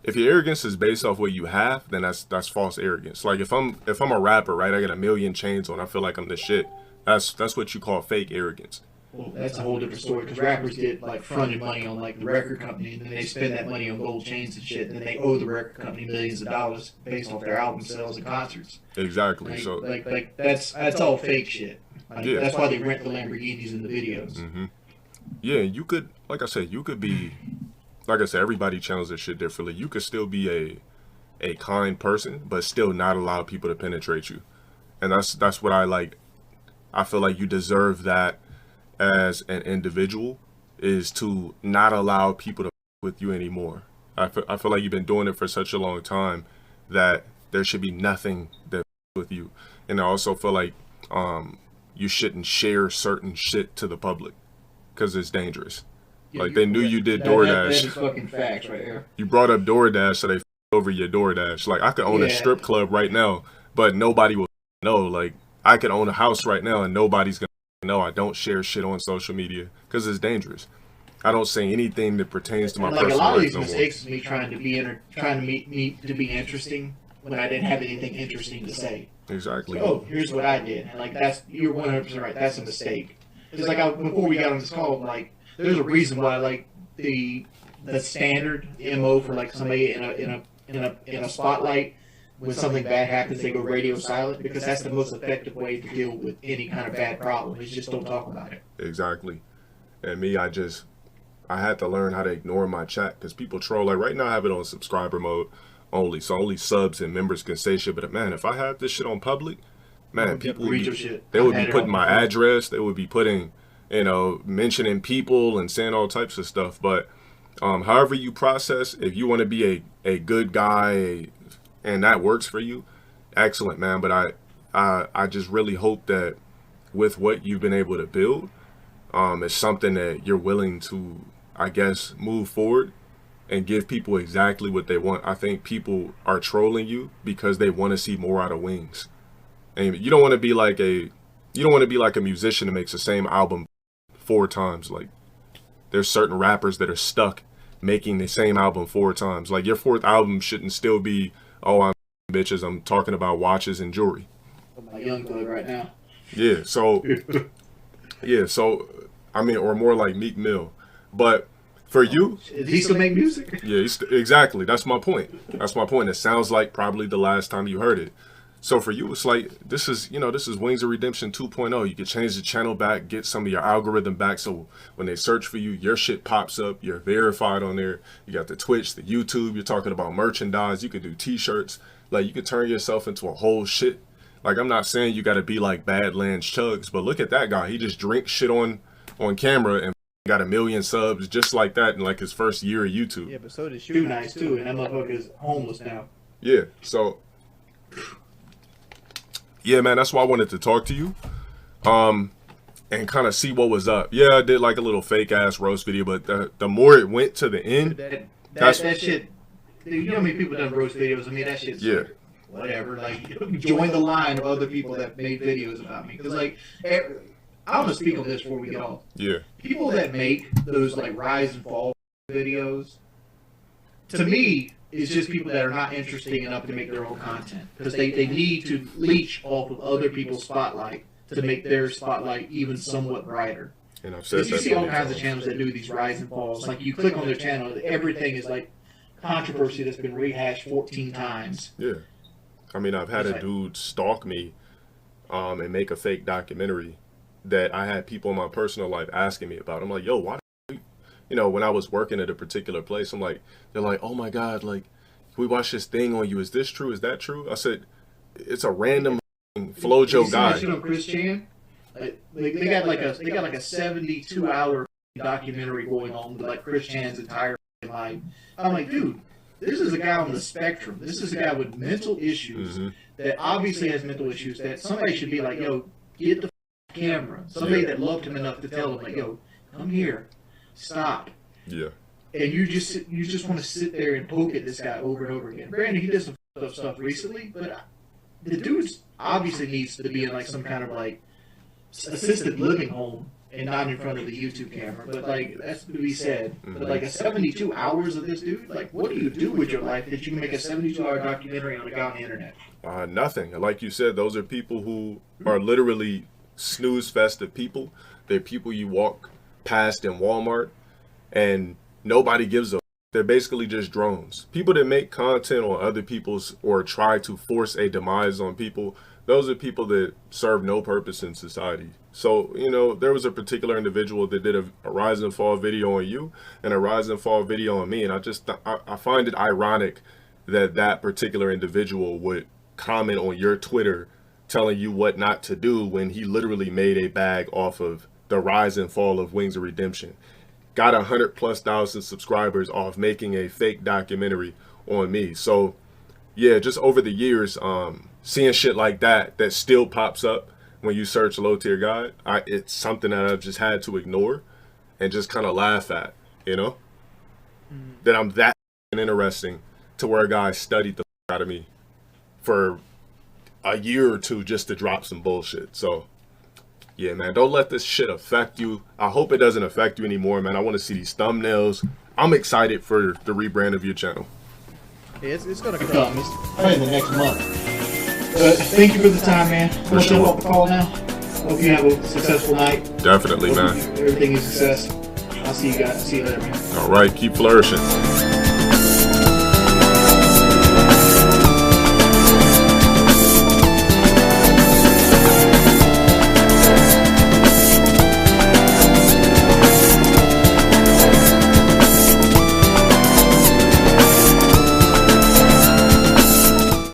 Speaker 1: If your arrogance is based off what you have, then that's false arrogance. Like, if I'm a rapper, right, I got a million chains on, I feel like I'm the shit. That's what you call fake arrogance.
Speaker 2: Well, that's a whole different story, because rappers get fronted money on the record company, and then they spend that money on gold chains and shit, and then they owe the record company millions of dollars based off their album sales and concerts.
Speaker 1: Exactly. So
Speaker 2: that's all fake shit.
Speaker 1: Yeah.
Speaker 2: That's why they rent the Lamborghinis in the videos.
Speaker 1: Mm-hmm. Yeah, you could, like I said, everybody channels their shit differently. You could still be a kind person, but still not allow people to penetrate you. And that's what I like. I feel like you deserve that as an individual, is to not allow people to with you anymore. I feel like you've been doing it for such a long time that there should be nothing that with you. And I also feel like you shouldn't share certain shit to the public because it's dangerous.
Speaker 2: Yeah,
Speaker 1: like, they knew you did
Speaker 2: that
Speaker 1: DoorDash.
Speaker 2: That is fucking facts right there.
Speaker 1: You brought up DoorDash, so they over your DoorDash. Like, I could own a strip club right now, but nobody will know. Like, I could own a house right now, and nobody's gonna know. I don't share shit on social media because it's dangerous. I don't say anything that pertains to my personal life.
Speaker 2: A lot of these
Speaker 1: no
Speaker 2: mistakes
Speaker 1: more.
Speaker 2: is me trying to be interesting when I didn't have anything interesting to say.
Speaker 1: Exactly.
Speaker 2: So, here's what I did, and you're 100% right. That's a mistake. It's before we got on this call, there's a reason why the standard MO for somebody in a spotlight, when something bad happens, they go radio silent, because that's the most effective way to deal with any kind of bad problem. Is just don't talk about it.
Speaker 1: Exactly. And me, I had to learn how to ignore my chat because people troll. Like right now, I have it on subscriber mode only, so only subs and members can say shit. But man, if I had this shit on public, man, people would they would be putting my address, they would be putting, mentioning people and saying all types of stuff. But however you process, if you want to be a good guy and that works for you, excellent, man. But I just really hope that with what you've been able to build, it's something that you're willing to, I guess, move forward and give people exactly what they want. I think people are trolling you because they want to see more out of Wings. And you don't want to be like a musician that makes the same album 4 times. Like there's certain rappers that are stuck making the same album 4 times. Like your 4th album shouldn't still be, oh, I'm bitches, I'm talking about watches and jewelry.
Speaker 2: I'm my young blood right now.
Speaker 1: Yeah, so I mean, or more like Meek Mill. But for you,
Speaker 2: he still make music.
Speaker 1: Yeah, exactly. That's my point. It sounds like probably the last time you heard it. So for you, it's like this is Wings of Redemption 2.0. You can change the channel back, get some of your algorithm back, so when they search for you, your shit pops up. You're verified on there. You got the Twitch, the YouTube. You're talking about merchandise. You could do T-shirts. Like you could turn yourself into a whole shit. Like I'm not saying you got to be like Badlands Chugs, but look at that guy. He just drinks shit on camera and got 1 million subs just like that in like his first year of YouTube.
Speaker 3: Yeah, but so did
Speaker 2: Too nice too, and that motherfucker's homeless now.
Speaker 1: Yeah, so yeah, man, that's why I wanted to talk to you, and kind of see what was up. Yeah, I did like a little fake ass roast video, but the more it went to the end,
Speaker 2: that shit. You know how many people done roast videos? I mean, that shit's like, whatever. Like, join the line of other people that made videos about me, because like. I'm gonna speak on this before we get off.
Speaker 1: Yeah.
Speaker 2: People that make those like rise and fall videos, to me, is just people that are not interesting enough to make their own content, because they need to leech off of other people's spotlight to make their spotlight even somewhat brighter.
Speaker 1: And I've said
Speaker 2: you see all kinds of channels that do these rise and falls. Like you click on their channel, everything is like controversy that's been rehashed 14 times.
Speaker 1: Yeah. I mean, I've had a dude stalk me, and make a fake documentary that I had people in my personal life asking me about. I'm like, yo, why? When I was working at a particular place, I'm like, they're like, oh my God, like, we watched this thing on you. Is this true? Is that true? I said, it's a random Flojo guy.
Speaker 2: You know Chris Chan? They got like a 72-hour documentary going on with like Chris Chan's entire life. I'm like, dude, this is a guy on the spectrum. This is a guy with mental issues that obviously has mental issues that somebody should be like, yo, get the camera. Somebody that loved him enough to tell him like, yo, come here, stop.
Speaker 1: Yeah.
Speaker 2: And you just want to sit there and poke at this guy over and over again. Granted, he did some stuff recently, but the dude obviously needs to be in like some kind of like assisted living home and not in front of the YouTube camera. But like that's to be said. But like a 72 hours of this dude, like what do you do with your life that you can make a 72-hour documentary on a guy on the internet?
Speaker 1: Nothing. Like you said, those are people who are literally snooze festive people. They're people you walk past in Walmart and nobody gives a. They're basically just drones. People that make content on other people's or try to force a demise on people, those are people that serve no purpose in society. So, there was a particular individual that did a rise and fall video on you and a rise and fall video on me, and I find it ironic that particular individual would comment on your Twitter telling you what not to do when he literally made a bag off of the rise and fall of Wings of Redemption. Got 100,000+ subscribers off making a fake documentary on me. So yeah, just over the years, seeing shit like that still pops up when you search low tier guide, it's something that I've just had to ignore and just kind of laugh at, that I'm that interesting to where a guy studied the out of me for a year or two just to drop some bullshit. So yeah, man, don't let this shit affect you. I hope it doesn't affect you anymore, man. I want to see these thumbnails. I'm excited for the rebrand of your channel.
Speaker 3: Yeah, it's gonna come.
Speaker 2: It's probably the next month. Thank you for the time, man. We'll jump off the call now. Hope you have a successful night.
Speaker 1: Definitely, man.
Speaker 2: Everything is a success. I'll see you guys. See you later, man.
Speaker 1: All right, keep flourishing.